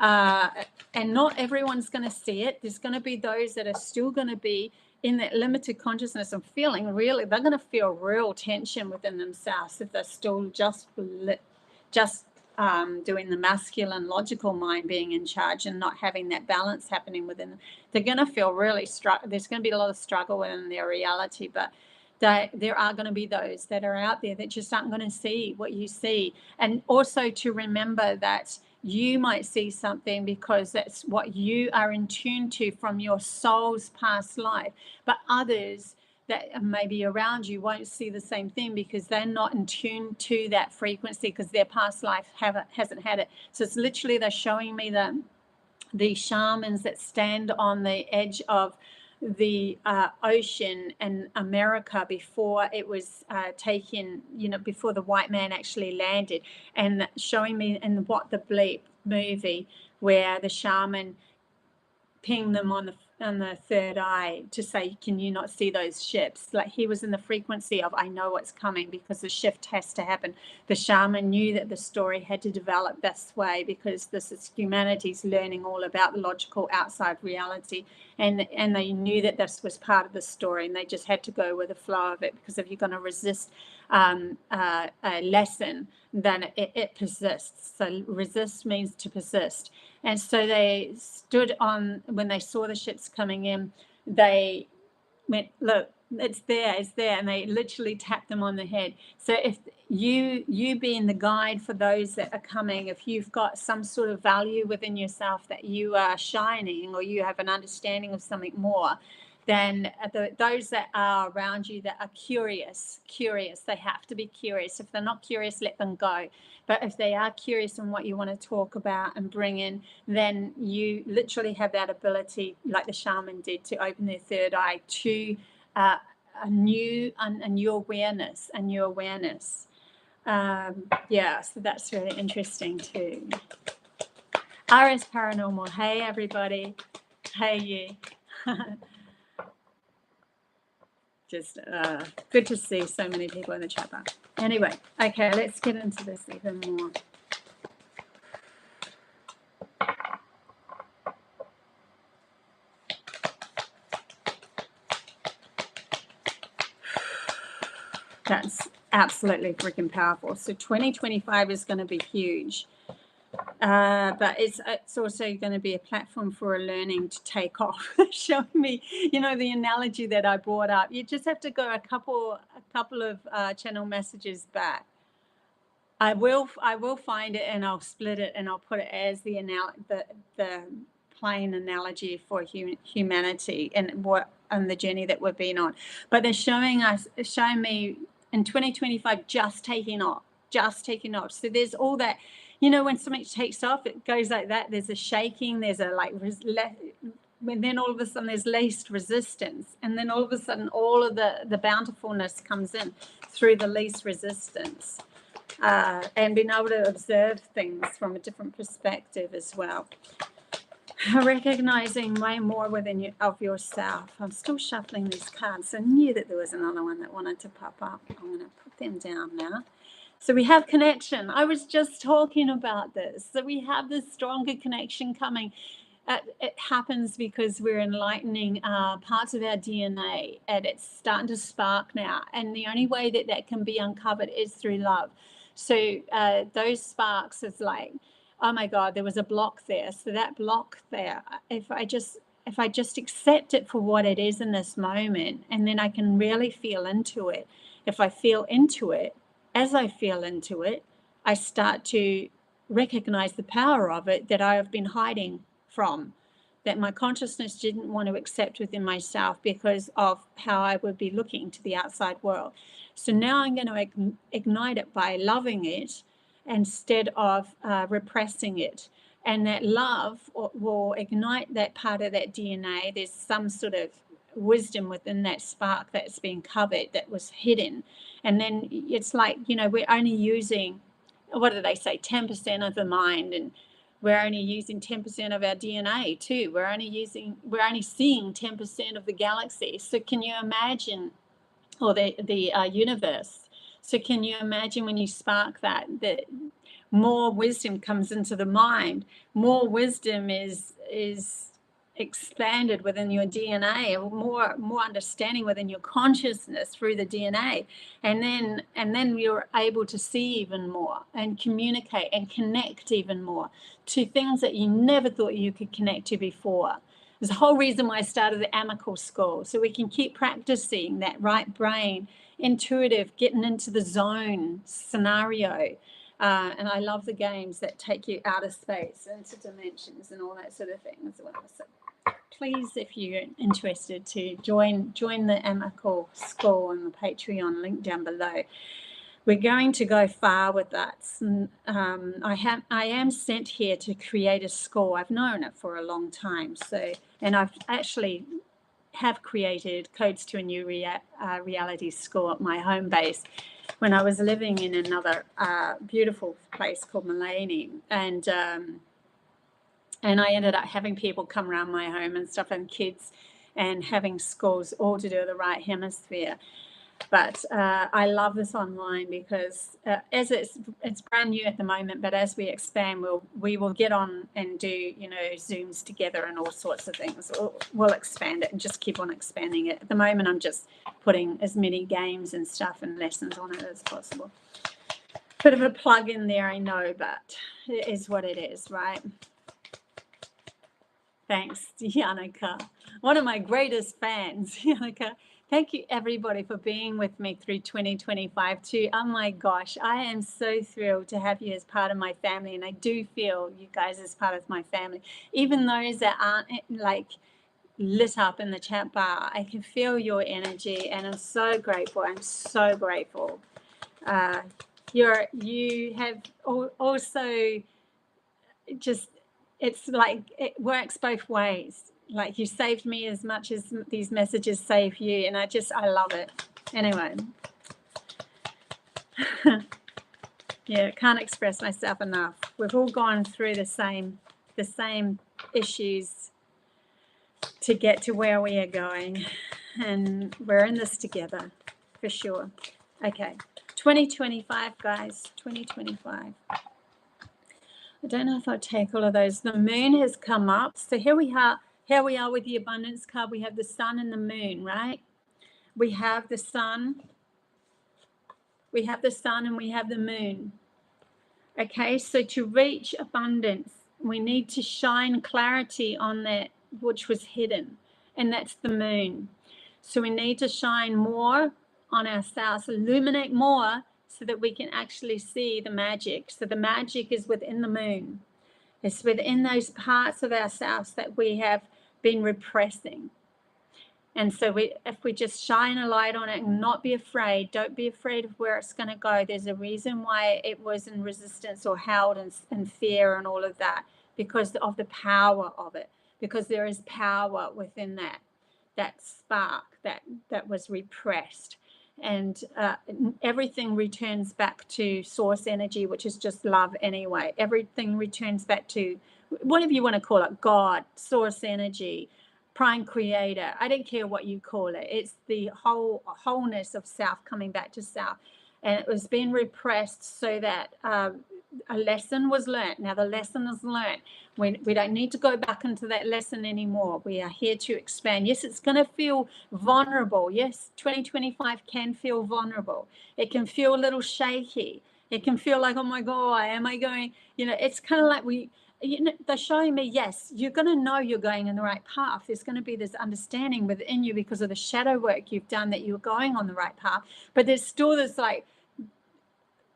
And not everyone's going to see it. There's going to be those that are still going to be in that limited consciousness and feeling really, they're going to feel real tension within themselves if they're still just doing the masculine logical mind being in charge and not having that balance happening within them. They're going to feel really there's going to be a lot of struggle within their reality, but there are going to be those that are out there that just aren't going to see what you see. And also to remember that you might see something because that's what you are in tune to from your soul's past life, but others that may be around you won't see the same thing because they're not in tune to that frequency because their past life hasn't had it. So it's literally, they're showing me the shamans that stand on the edge of the ocean in America before it was taken, before the white man actually landed, and showing me in What the Bleep movie where the shaman pinged them on the third eye to say, can you not see those ships? Like, he was in the frequency of, I know what's coming, because the shift has to happen. The shaman knew that the story had to develop this way because this is humanity's learning all about the logical outside reality, and they knew that this was part of the story, and they just had to go with the flow of it, because if you're going to resist a lesson, then it persists. So resist means to persist. And so they stood on, when they saw the ships coming in, they went, look, it's there, and they literally tapped them on the head. So if you being the guide for those that are coming, if you've got some sort of value within yourself that you are shining, or you have an understanding of something more, then those that are around you that are curious, they have to be curious. If they're not curious, let them go. But if they are curious on what you want to talk about and bring in, then you literally have that ability, like the shaman did, to open their third eye to a new awareness, yeah, so that's really interesting too. RS Paranormal, hey everybody, hey you. Just good to see so many people in the chat bar. Anyway, okay, let's get into this even more. That's absolutely freaking powerful. So 2025 is going to be huge. But it's also going to be a platform for a learning to take off. Showing me, the analogy that I brought up. You just have to go a couple of channel messages back. I will find it, and I'll split it, and I'll put it as the plain analogy for humanity and the journey that we've been on. But they're showing me in 2025 just taking off. So there's all that. When something takes off, it goes like that. There's a shaking, there's a and then all of a sudden there's least resistance. And then all of a sudden all of the bountifulness comes in through the least resistance. And being able to observe things from a different perspective as well. Recognizing way more within of yourself. I'm still shuffling these cards. I knew that there was another one that wanted to pop up. I'm going to put them down now. So we have connection. I was just talking about this. So we have this stronger connection coming. It happens because we're enlightening parts of our DNA, and it's starting to spark now. And the only way that can be uncovered is through love. So those sparks is like, oh my God, there was a block there. So that block there, if I just accept it for what it is in this moment, and then I can really feel into it. If I feel into it, as I feel into it, I start to recognize the power of it that I have been hiding from, that my consciousness didn't want to accept within myself because of how I would be looking to the outside world. So now I'm going to ignite it by loving it instead of repressing it. And that love will ignite that part of that DNA. There's some sort of wisdom within that spark that's been covered, that was hidden. And then it's like, we're only using, what do they say, 10% of the mind, and we're only using 10% of our DNA too. We're only seeing 10% of the galaxy. So can you imagine, or the universe? So can you imagine when you spark that more wisdom comes into the mind? More wisdom is expanded within your DNA, and more understanding within your consciousness through the DNA, and then you're able to see even more and communicate and connect even more to things that you never thought you could connect to before. There's the whole reason why I started the AMAKEL school, so we can keep practicing that right brain, intuitive, getting into the zone scenario. And I love the games that take you out of space, into dimensions and all that sort of thing as well. So please, if you're interested, to join the AMAKEL school on the Patreon link down below. We're going to go far with that. I am sent here to create a school. I've known it for a long time. So, and I've actually have created Codes to a New Reality school at my home base when I was living in another beautiful place called Pleiadian, and I ended up having people come around my home and stuff, and kids, and having schools all to do with the right hemisphere. But I love this online because as it's brand new at the moment, but as we expand, we will get on and do, you know, Zooms together and all sorts of things. We'll expand it and just keep on expanding it. At the moment, I'm just putting as many games and stuff and lessons on it as possible. Bit of a plug in there, I know, but it is what it is, right? Thanks, Yannicka. One of my greatest fans, Yannicka. Thank you, everybody, for being with me through 2025 too. Oh my gosh, I am so thrilled to have you as part of my family, and I do feel you guys as part of my family. Even those that aren't like lit up in the chat bar, I can feel your energy, and I'm so grateful. I'm so grateful. You have also just, it's like it works both ways. Like, you saved me as much as these messages save you, and I love it. Anyway, yeah, can't express myself enough. We've all gone through the same issues to get to where we are going, and we're in this together for sure. Okay, 2025, guys, 2025. I don't know if I'll take all of those. The moon has come up, so here we are. Here we are with the abundance card. We have the sun and the moon, right? We have the sun. We have the sun and we have the moon. Okay, so to reach abundance, we need to shine clarity on that which was hidden, and that's the moon. So we need to shine more on ourselves, illuminate more, so that we can actually see the magic. So the magic is within the moon. It's within those parts of ourselves that we have been repressing. And so if we just shine a light on it and not be afraid, don't be afraid of where it's going to go. There's a reason why it was in resistance or held in fear and all of that, because of the power of it, because there is power within that spark that was repressed. And everything returns back to source energy, which is just love anyway. Everything returns back to whatever you want to call it, God, source energy, prime creator. I don't care what you call it. It's the wholeness of self coming back to self. And it was being repressed so that a lesson was learned. Now the lesson is learned. We don't need to go back into that lesson anymore. We are here to expand. Yes, it's going to feel vulnerable. Yes, 2025 can feel vulnerable. It can feel a little shaky. It can feel like, oh my God, am I going? You know, it's kind of like they're showing me, yes, you're going to know you're going in the right path. There's going to be this understanding within you because of the shadow work you've done that you're going on the right path. But there's still this like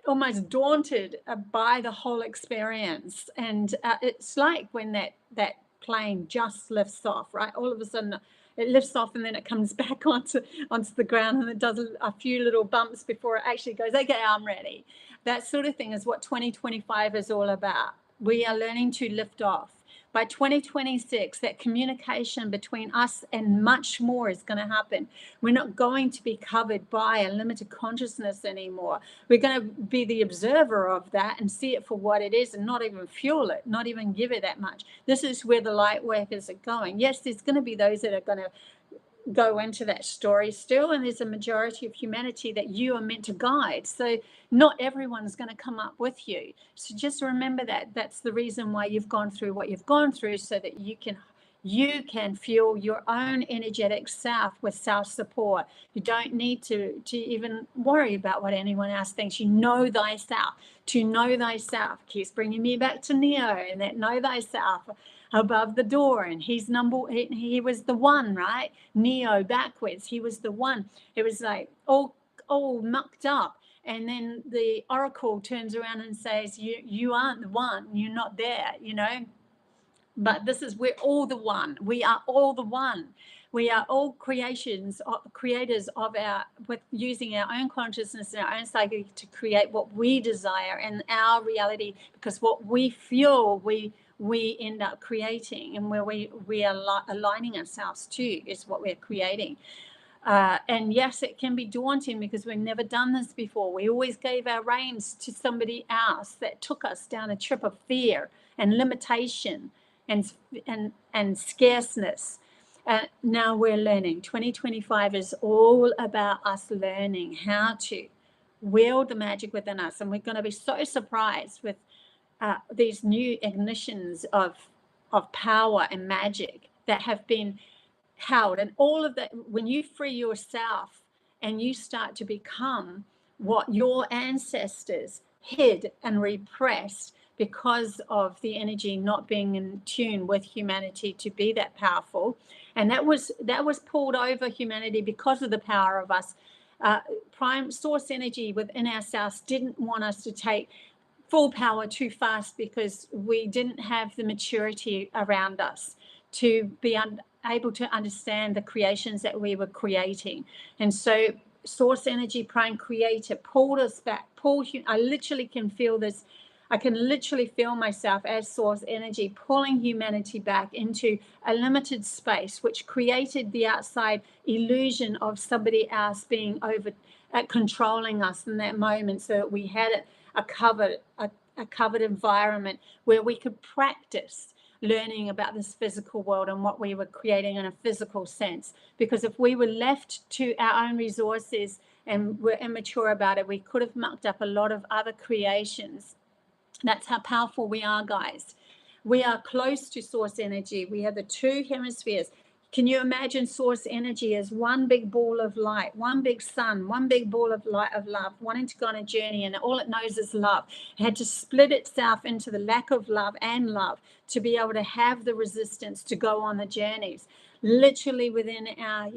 almost daunted by the whole experience. And it's like when that plane just lifts off, right? All of a sudden it lifts off and then it comes back onto the ground, and it does a few little bumps before it actually goes, okay, I'm ready. That sort of thing is what 2025 is all about. We are learning to lift off. By 2026, that communication between us and much more is going to happen. We're not going to be covered by a limited consciousness anymore. We're going to be the observer of that and see it for what it is, and not even fuel it, not even give it that much. This is where the light workers are going. Yes, there's going to be those that are going to go into that story still, and there's a majority of humanity that you are meant to guide. So not everyone's going to come up with you. So just remember that that's the reason why you've gone through what you've gone through, so that you can You can fuel your own energetic self with self-support. You don't need to even worry about what anyone else thinks. You know thyself. To know thyself keeps bringing me back to Neo and that know thyself above the door. And he was the one, right? Neo backwards. He was the one. It was like all mucked up. And then the oracle turns around and says, you aren't the one. You're not there, you know. But we're all the one. We are all the one. We are all creators of with using our own consciousness and our own psyche to create what we desire in our reality, because what we feel, we end up creating, and where we are aligning ourselves to is what we're creating. And yes, it can be daunting because we've never done this before. We always gave our reins to somebody else that took us down a trip of fear and limitation and scarceness. Now we're learning. 2025 is all about us learning how to wield the magic within us, and we're going to be so surprised with these new ignitions of power and magic that have been held. And all of that, when you free yourself and you start to become what your ancestors hid and repressed because of the energy not being in tune with humanity to be that powerful, and that was pulled over humanity because of the power of us. Prime source energy within ourselves didn't want us to take full power too fast because we didn't have the maturity around us to be able to understand the creations that we were creating. And so source energy, prime creator, pulled us back. I literally can feel this. I can literally feel myself as source energy pulling humanity back into a limited space, which created the outside illusion of somebody else being controlling us in that moment, so that we had a covered environment where we could practice learning about this physical world and what we were creating in a physical sense. Because if we were left to our own resources and were immature about it, we could have mucked up a lot of other creations. That's how powerful we are, guys. We are close to source energy. We have the two hemispheres. Can you imagine source energy as one big ball of light, one big sun, one big ball of light of love, wanting to go on a journey, and all it knows is love. It had to split itself into the lack of love and love to be able to have the resistance to go on the journeys. Literally within our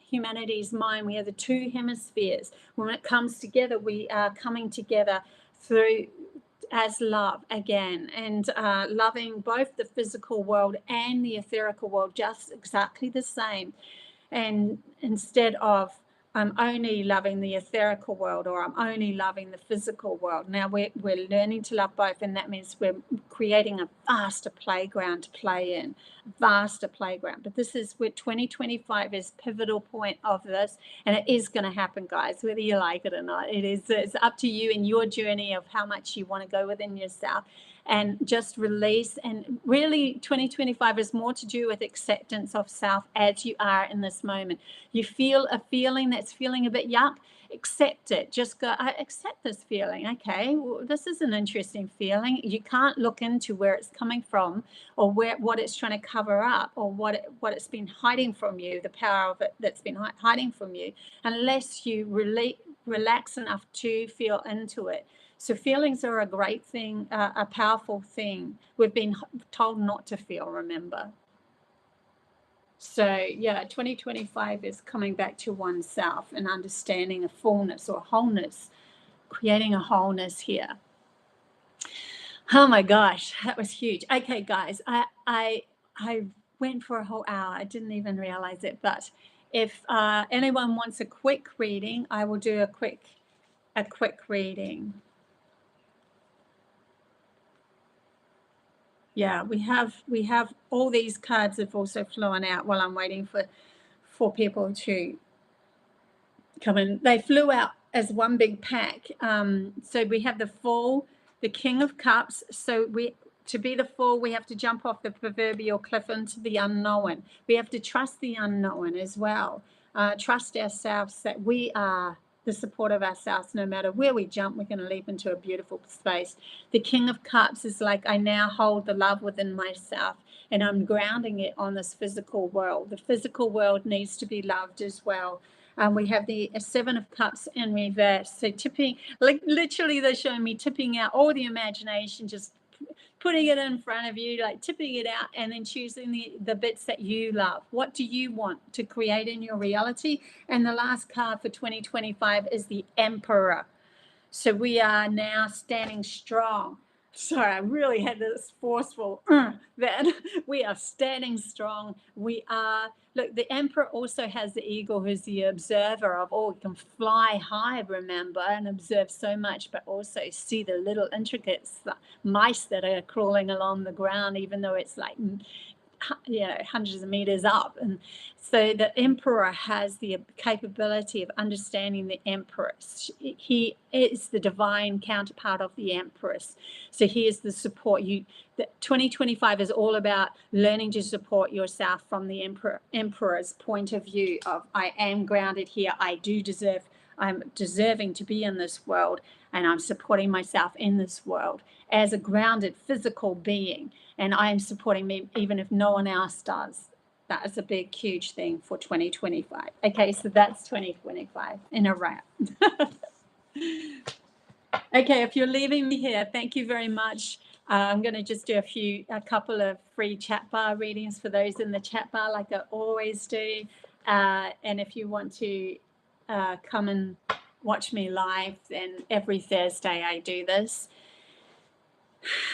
humanity's mind, we have the two hemispheres. When it comes together, we are coming together through as love again, and loving both the physical world and the etherical world just exactly the same. And instead of I'm only loving the etherical world, or I'm only loving the physical world, now we're learning to love both, and that means we're creating a vaster playground to play in, vaster playground. But this is where 2025 is pivotal point of this, and it is going to happen, guys, whether you like it or not. It's up to you in your journey of how much you want to go within yourself and just release. And really 2025 is more to do with acceptance of self as you are in this moment. You feel a feeling that's feeling a bit yuck, accept it. Just go, I accept this feeling. Okay, well, this is an interesting feeling. You can't look into where it's coming from, or what it's trying to cover up, or what it's been hiding from you, the power of it that's been hiding from you, unless you relax enough to feel into it. So feelings are a great thing, a powerful thing. We've been told not to feel, remember. So yeah, 2025 is coming back to oneself and understanding a fullness or wholeness, creating a wholeness here. Oh my gosh, that was huge. Okay, guys, I went for a whole hour. I didn't even realize it. But if anyone wants a quick reading, I will do a quick reading. Yeah, we have all these cards have also flown out while I'm waiting for people to come in. They flew out as one big pack. So we have the Fool, the King of Cups. So to be the Fool, we have to jump off the proverbial cliff into the unknown. We have to trust the unknown as well. Trust ourselves that we are the support of ourselves. No matter where we jump, we're going to leap into a beautiful space. The King of Cups is like, I now hold the love within myself, and I'm grounding it on this physical world. The physical world needs to be loved as well. We have the Seven of Cups in reverse. So tipping, like literally they're showing me tipping out all the imagination, just putting it in front of you, like tipping it out, and then choosing the bits that you love. What do you want to create in your reality? And the last card for 2025 is the Emperor. So we are now standing strong. Sorry, I really had this forceful that we are standing strong. We are, look, the Emperor also has the eagle, who's the observer of all. He can fly high, remember, and observe so much, but also see the little intricates, the mice that are crawling along the ground, even though it's like, you know, hundreds of meters up. And so the Emperor has the capability of understanding the Empress. He is the divine counterpart of the Empress. So he is the support. The 2025 is all about learning to support yourself from the Emperor's point of view of, I am grounded here. I'm deserving to be in this world, and I'm supporting myself in this world as a grounded physical being. And I am supporting me even if no one else does. That is a big, huge thing for 2025. Okay, so that's 2025 in a wrap. Okay, if you're leaving me here, thank you very much. I'm going to just do a couple of free chat bar readings for those in the chat bar, like I always do. And if you want to come and watch me live, then every Thursday I do this.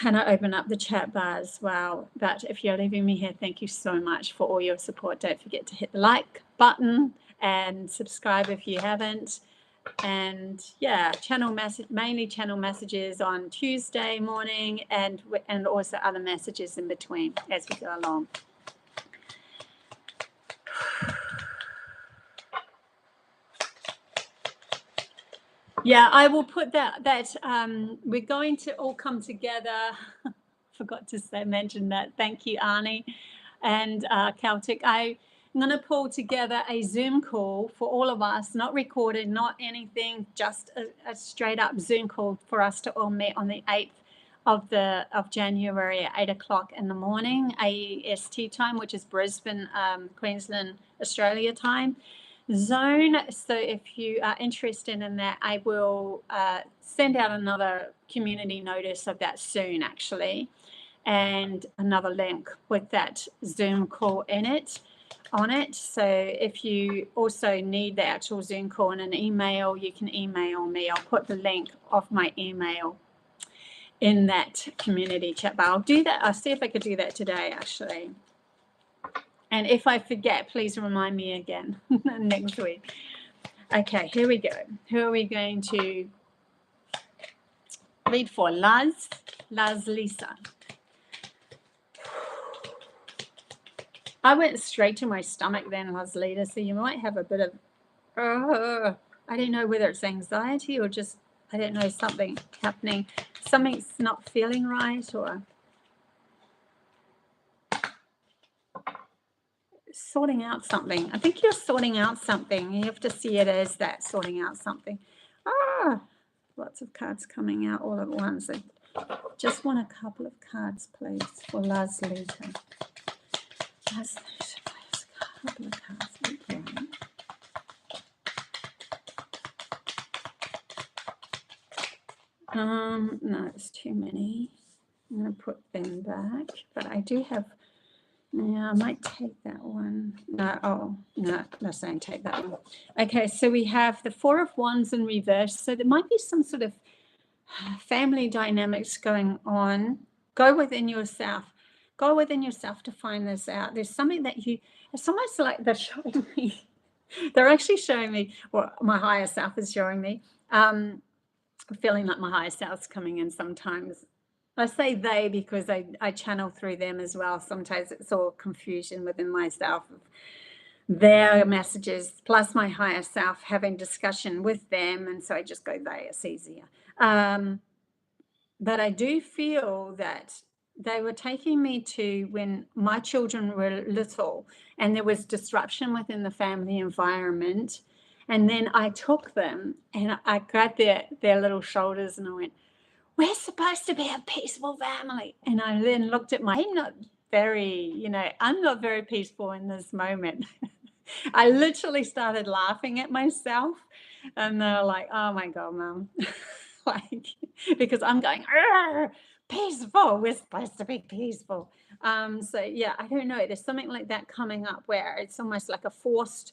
And I open up the chat bar as well. But if you're leaving me here, thank you so much for all your support. Don't forget to hit the like button and subscribe if you haven't. And yeah, mainly channel messages on Tuesday morning, and also other messages in between as we go along. Yeah, I will put that we're going to all come together. Forgot to mention that. Thank you, Arnie and Celtic. I'm going to pull together a Zoom call for all of us, not recorded, not anything, just a straight up Zoom call for us to all meet on the 8th of January at 8 o'clock in the morning, AEST time, which is Brisbane, Queensland, Australia time zone. So if you are interested in that, I will send out another community notice of that soon, actually, and another link with that Zoom call on it. So if you also need the actual Zoom call in an email, you can email me. I'll put the link of my email in that community chat, but I'll do that. I'll see if I could do that today, actually. And if I forget, please remind me again next week. Okay, here we go. Who are we going to read for? Laz Lisa. I went straight to my stomach then, Laz Lisa, so you might have a bit of, I don't know whether it's anxiety or just, I don't know, something happening. Something's not feeling right, or sorting out something. I think you're sorting out something. You have to see it as that, sorting out something. Lots of cards coming out all at once. I just want a couple of cards, please, for Laz Lisa. Laz Lisa, please, a couple of cards. Okay. No, it's too many. I'm going to put them back, but I do have. Yeah, I might take that one. No, saying take that one. Okay, so we have the Four of Wands in reverse. So there might be some sort of family dynamics going on. Go within yourself. Go within yourself to find this out. There's something that it's almost like they're showing me. They're actually showing me, or my higher self is showing me. Feeling like my higher self's coming in sometimes. I say they because I channel through them as well. Sometimes it's all confusion within myself of their messages, plus my higher self having discussion with them. And so I just go they, it's easier. But I do feel that they were taking me to when my children were little and there was disruption within the family environment. And then I took them and I grabbed their little shoulders and I went, we're supposed to be a peaceful family. And I then looked at I'm not very peaceful in this moment. I literally started laughing at myself and they're like, oh my God, Mum. Like, because I'm going, peaceful. We're supposed to be peaceful. So yeah, I don't know. There's something like that coming up where it's almost like a forcing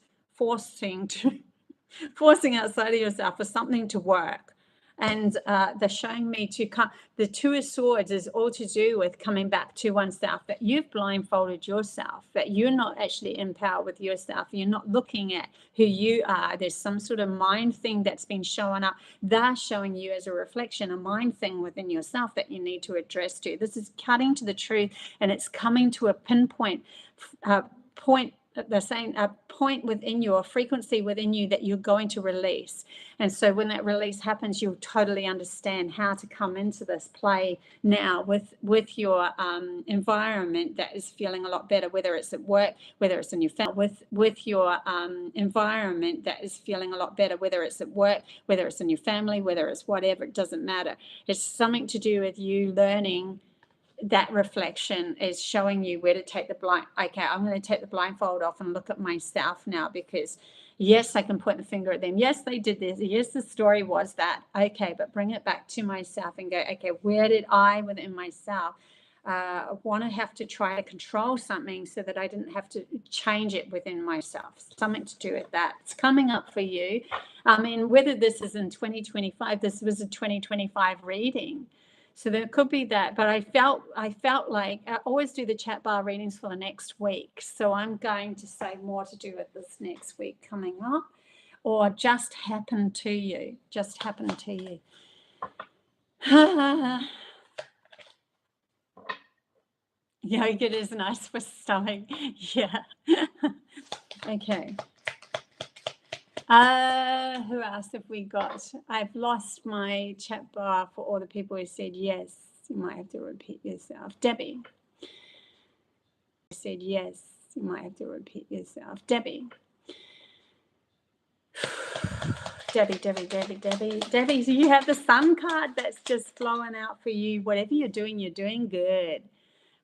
outside of yourself for something to work. And they're showing me the Two of Swords is all to do with coming back to oneself, that you've blindfolded yourself, that you're not actually in power with yourself. You're not looking at who you are. There's some sort of mind thing that's been showing up. They're showing you as a reflection, a mind thing within yourself that you need to address to. This is cutting to the truth, and it's coming to a pinpoint point. They're saying a point within you, a frequency within you that you're going to release. And so when that release happens, you'll totally understand how to come into this play now with your environment that is feeling a lot better, whether it's at work, whether it's in your family, with your environment that is feeling a lot better, whether it's at work, whether it's in your family, whether it's whatever, it doesn't matter. It's something to do with you learning. That reflection is showing you where to take I'm going to take the blindfold off and look at myself now, because yes, I can point the finger at them. Yes, they did this. Yes, the story was that. Okay, but bring it back to myself and go, okay, where did I within myself want to have to try to control something so that I didn't have to change it within myself? Something to do with that. It's coming up for you. I mean, whether this is in 2025, this was a 2025 reading. So there could be that, but I felt like I always do the chat bar readings for the next week. So I'm going to say more to do with this next week coming up, or just happen to you, Yogurt is nice for stomach. Yeah. Okay. Who else have we got? I've lost my chat bar for all the people who said yes. You might have to repeat yourself. Debbie said yes. You might have to repeat yourself. Debbie. Debbie, so you have the Sun card that's just flowing out for you. Whatever you're doing good.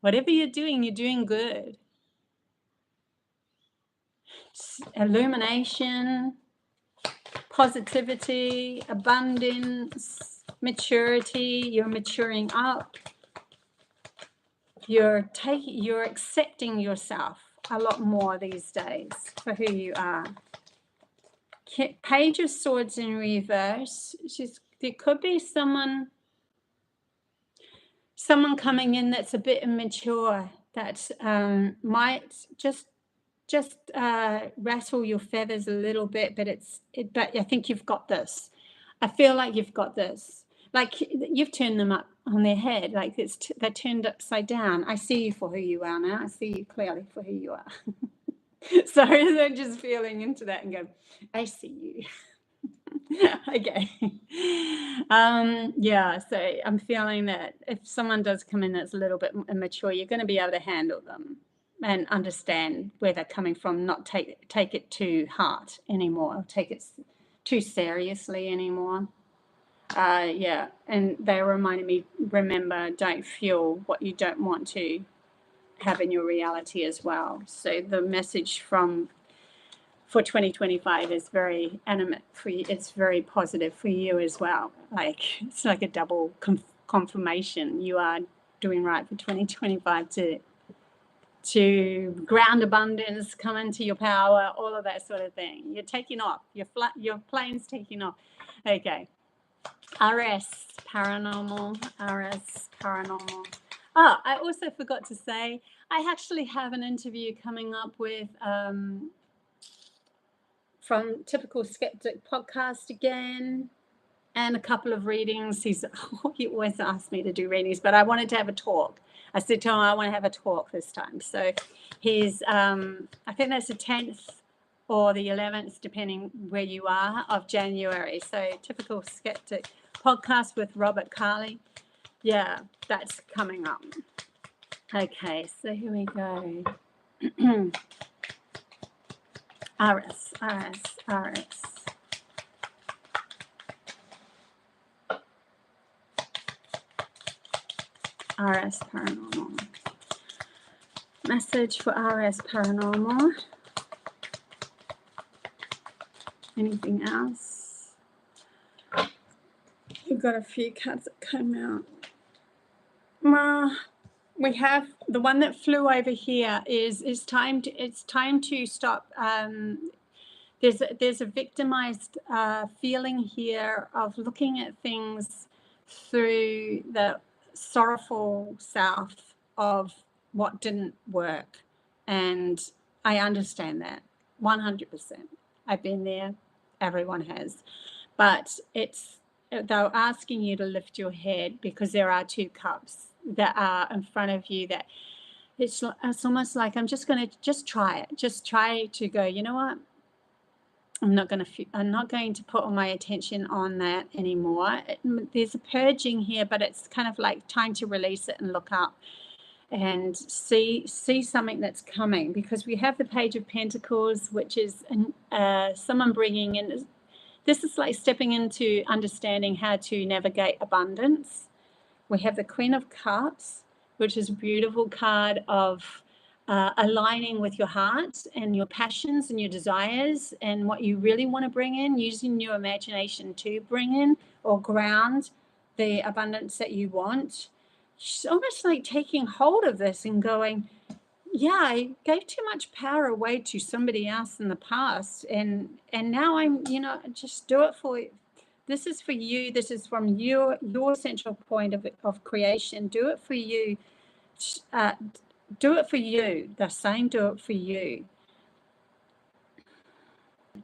Whatever you're doing good. Illumination, positivity, abundance, maturity. You're maturing up. You're accepting yourself a lot more these days for who you are. Page of Swords in reverse. There could be someone coming in that's a bit immature, that might just rattle your feathers a little bit, but I think you've got this. I feel like you've got this. Like you've turned them up on their head, like they're turned upside down. I see you for who you are now. I see you clearly for who you are. So they're just feeling into that and go, I see you. Okay. Yeah, so I'm feeling that if someone does come in that's a little bit immature, you're going to be able to handle them and understand where they're coming from, not take it to heart anymore, take it too seriously anymore. Yeah, and they reminded me, remember, don't fuel what you don't want to have in your reality as well. So the message for 2025 is very animate for you. It's very positive for you as well. Like it's like a double confirmation. You are doing right for 2025 to ground abundance, come into your power, all of that sort of thing. You're taking off. Your plane's taking off. Okay. RS paranormal. Oh, I also forgot to say, I actually have an interview coming up with from Typical Skeptic podcast again, and a couple of readings. He always asked me to do readings, but I wanted to have a talk. I said to him, I want to have a talk this time. So he's, I think that's the 10th or the 11th, depending where you are, of January. So Typical Skeptic podcast with Robert Carley. Yeah, that's coming up. Okay, so here we go. RS. RS Paranormal. Message for RS Paranormal. Anything else? We've got a few cards that came out. We have the one that flew over here is time to stop. There's a victimized feeling here of looking at things through the sorrowful self of what didn't work, and I understand that 100%. I've been there. Everyone has, but they're asking you to lift your head because there are two cups that are in front of you. That it's almost like I'm just going to try it. Just try to go, you know what? I'm not going to put all my attention on that anymore. There's a purging here, but it's kind of like time to release it and look up and see something that's coming, because we have the Page of Pentacles, which is someone bringing in. This is like stepping into understanding how to navigate abundance. We have the Queen of Cups, which is a beautiful card of aligning with your heart and your passions and your desires and what you really want to bring in, using your imagination to bring in or ground the abundance that you want. It's almost like taking hold of this and going, yeah, I gave too much power away to somebody else in the past, and now I'm, just do it for you. This is for you. This is from your central point of creation. Do it for you. Do it for you. They're saying do it for you.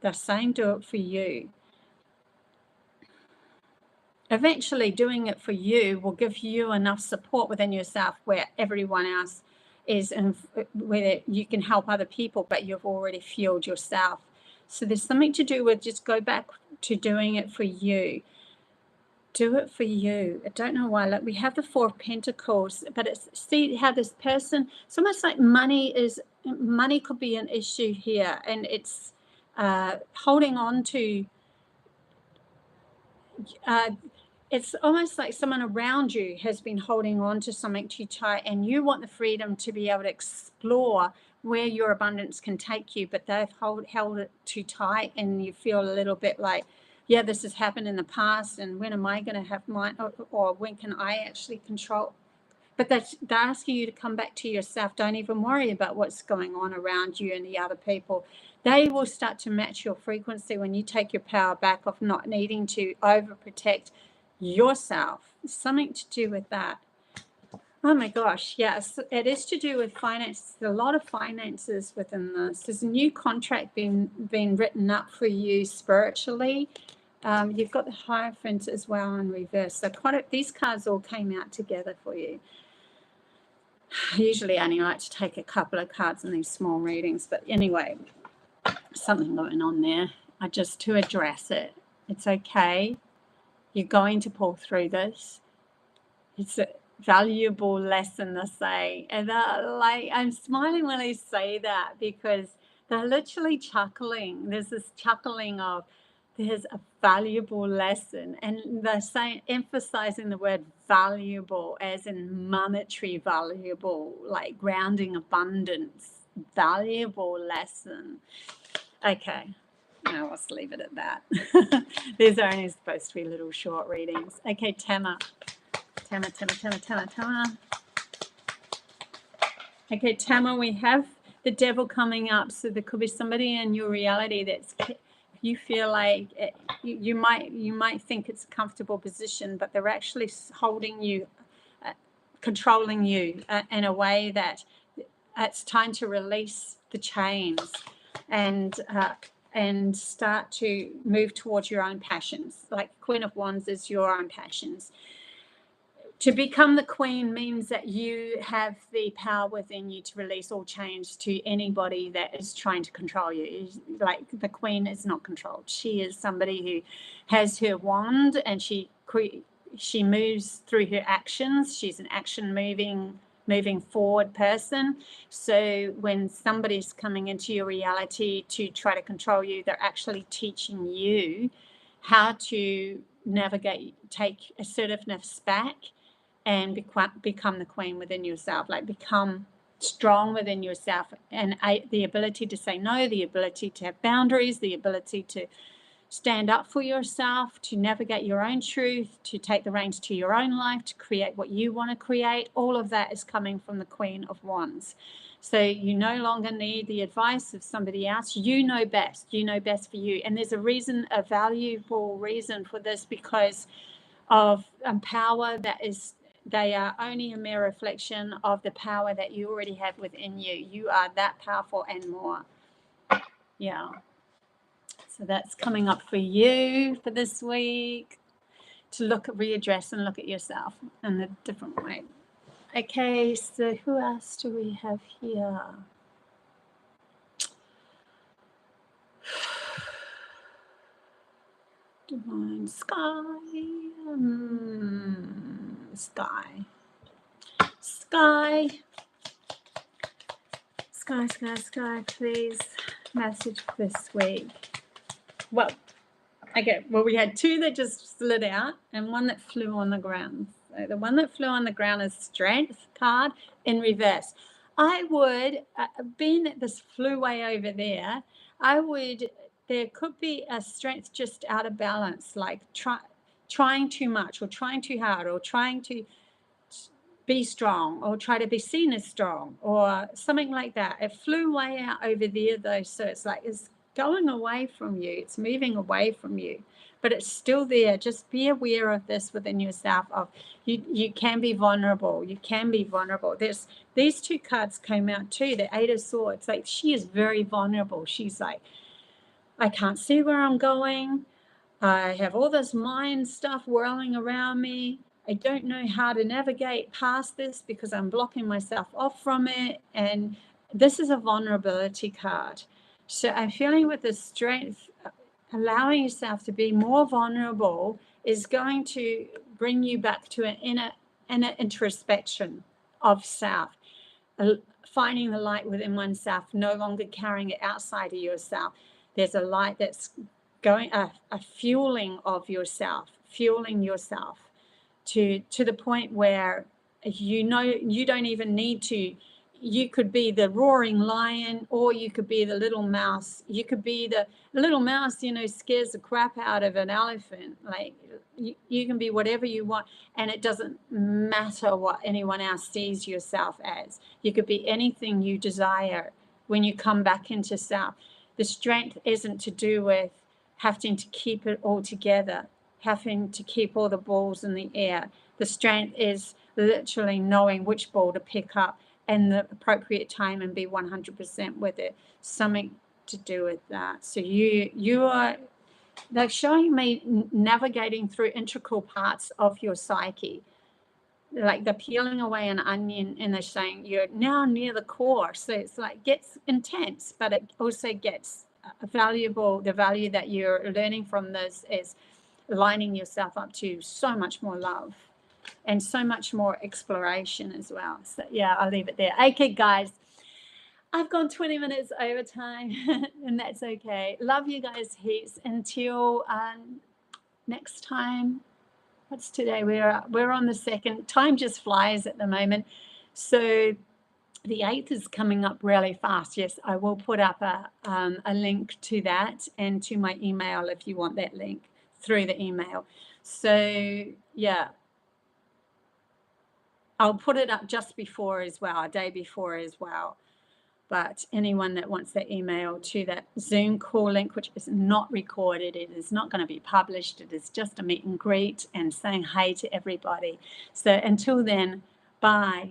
They're saying do it for you. Eventually, doing it for you will give you enough support within yourself where everyone else is, and where you can help other people, but you've already fueled yourself. So there's something to do with just go back to doing it for you. Do it for you. I don't know why. Like, we have the Four of Pentacles, but see how this person, it's almost like money could be an issue here, and it's holding on to. It's almost like someone around you has been holding on to something too tight, and you want the freedom to be able to explore where your abundance can take you, but they've held it too tight, and you feel a little bit like, yeah, this has happened in the past, and when am I going to have mine, or when can I actually control? But they're asking you to come back to yourself. Don't even worry about what's going on around you and the other people. They will start to match your frequency when you take your power back of not needing to overprotect yourself. Something to do with that. Oh my gosh, yes, it is to do with finance. There's a lot of finances within this. There's a new contract being written up for you spiritually. You've got the Hierophant as well in reverse. So these cards all came out together for you. I usually only like to take a couple of cards in these small readings, but anyway, something going on there. To address it. It's okay. You're going to pull through this. It's a valuable lesson, they say. And I'm smiling when I say that, because they're literally chuckling. There's this chuckling of, there's a valuable lesson. And they're emphasizing the word valuable as in monetary valuable, like grounding abundance. Valuable lesson. Okay. No, let's leave it at that. These are only supposed to be little short readings. Okay, Tama. Okay, Tama, we have the Devil coming up. So there could be somebody in your reality that's, you feel like you might think it's a comfortable position, but they're actually holding you, controlling you in a way that it's time to release the chains and start to move towards your own passions. Like Queen of Wands is your own passions. To become the Queen means that you have the power within you to release all change to anybody that is trying to control you. Like, the Queen is not controlled. She is somebody who has her wand, and she moves through her actions. She's an action moving forward person. So when somebody's coming into your reality to try to control you, they're actually teaching you how to navigate, take assertiveness back, and become the queen within yourself, like become strong within yourself, and the ability to say no, the ability to have boundaries, the ability to stand up for yourself, to navigate your own truth, to take the reins to your own life, to create what you want to create. All of that is coming from the Queen of Wands. So you no longer need the advice of somebody else. You know best. You know best for you. And there's a reason, a valuable reason for this, because of power that is, they are only a mere reflection of the power that you already have within you. You are that powerful and more. Yeah. So that's coming up for you for this week, to look at, readdress and look at yourself in a different way. Okay, so who else do we have here? Divine Sky. Sky, please. Message this week. Well, okay, well, we had two that just slid out and one that flew on the ground. So the one that flew on the ground is Strength card in reverse. I would, being that this flew way over there, there could be a strength just out of balance, like trying too much or trying too hard or trying to be strong or try to be seen as strong or something like that. It flew way out over there though, so it's like it's going away from you, it's moving away from you, but it's still there. Just be aware of this within yourself, of you can be vulnerable. You can be vulnerable. There's these two cards came out too, the Eight of Swords. Like, she is very vulnerable. She's like, I can't see where I'm going. I have all this mind stuff whirling around me. I don't know how to navigate past this because I'm blocking myself off from it. And this is a vulnerability card. So I'm feeling with the strength, allowing yourself to be more vulnerable is going to bring you back to an inner introspection of self, finding the light within oneself, no longer carrying it outside of yourself. There's a light that's going, a fueling of yourself, fueling yourself to the point where you know you don't even need to. You could be the roaring lion, or you could be the little mouse. You could be the little mouse, you know, scares the crap out of an elephant. Like, you can be whatever you want, and it doesn't matter what anyone else sees yourself as. You could be anything you desire when you come back into self. The strength isn't to do with having to keep it all together, having to keep all the balls in the air. The strength is literally knowing which ball to pick up and the appropriate time and be 100% with it. Something to do with that. So you are, they're showing me navigating through integral parts of your psyche. Like they're peeling away an onion and they're saying you're now near the core. So it's like gets intense, but it also gets valuable. The value that you're learning from this is lining yourself up to so much more love and so much more exploration as well. So yeah, I'll leave it there. Okay, guys, I've gone 20 minutes over time and that's okay. Love you guys heaps. Until next time. What's today? We're on the 2nd. Time just flies at the moment. So the 8th is coming up really fast. Yes, I will put up a link to that and to my email if you want that link through the email. So yeah, I'll put it up just before as well, a day before as well. But anyone that wants that email to that Zoom call link, which is not recorded, it is not going to be published. It is just a meet and greet and saying hey to everybody. So until then, bye.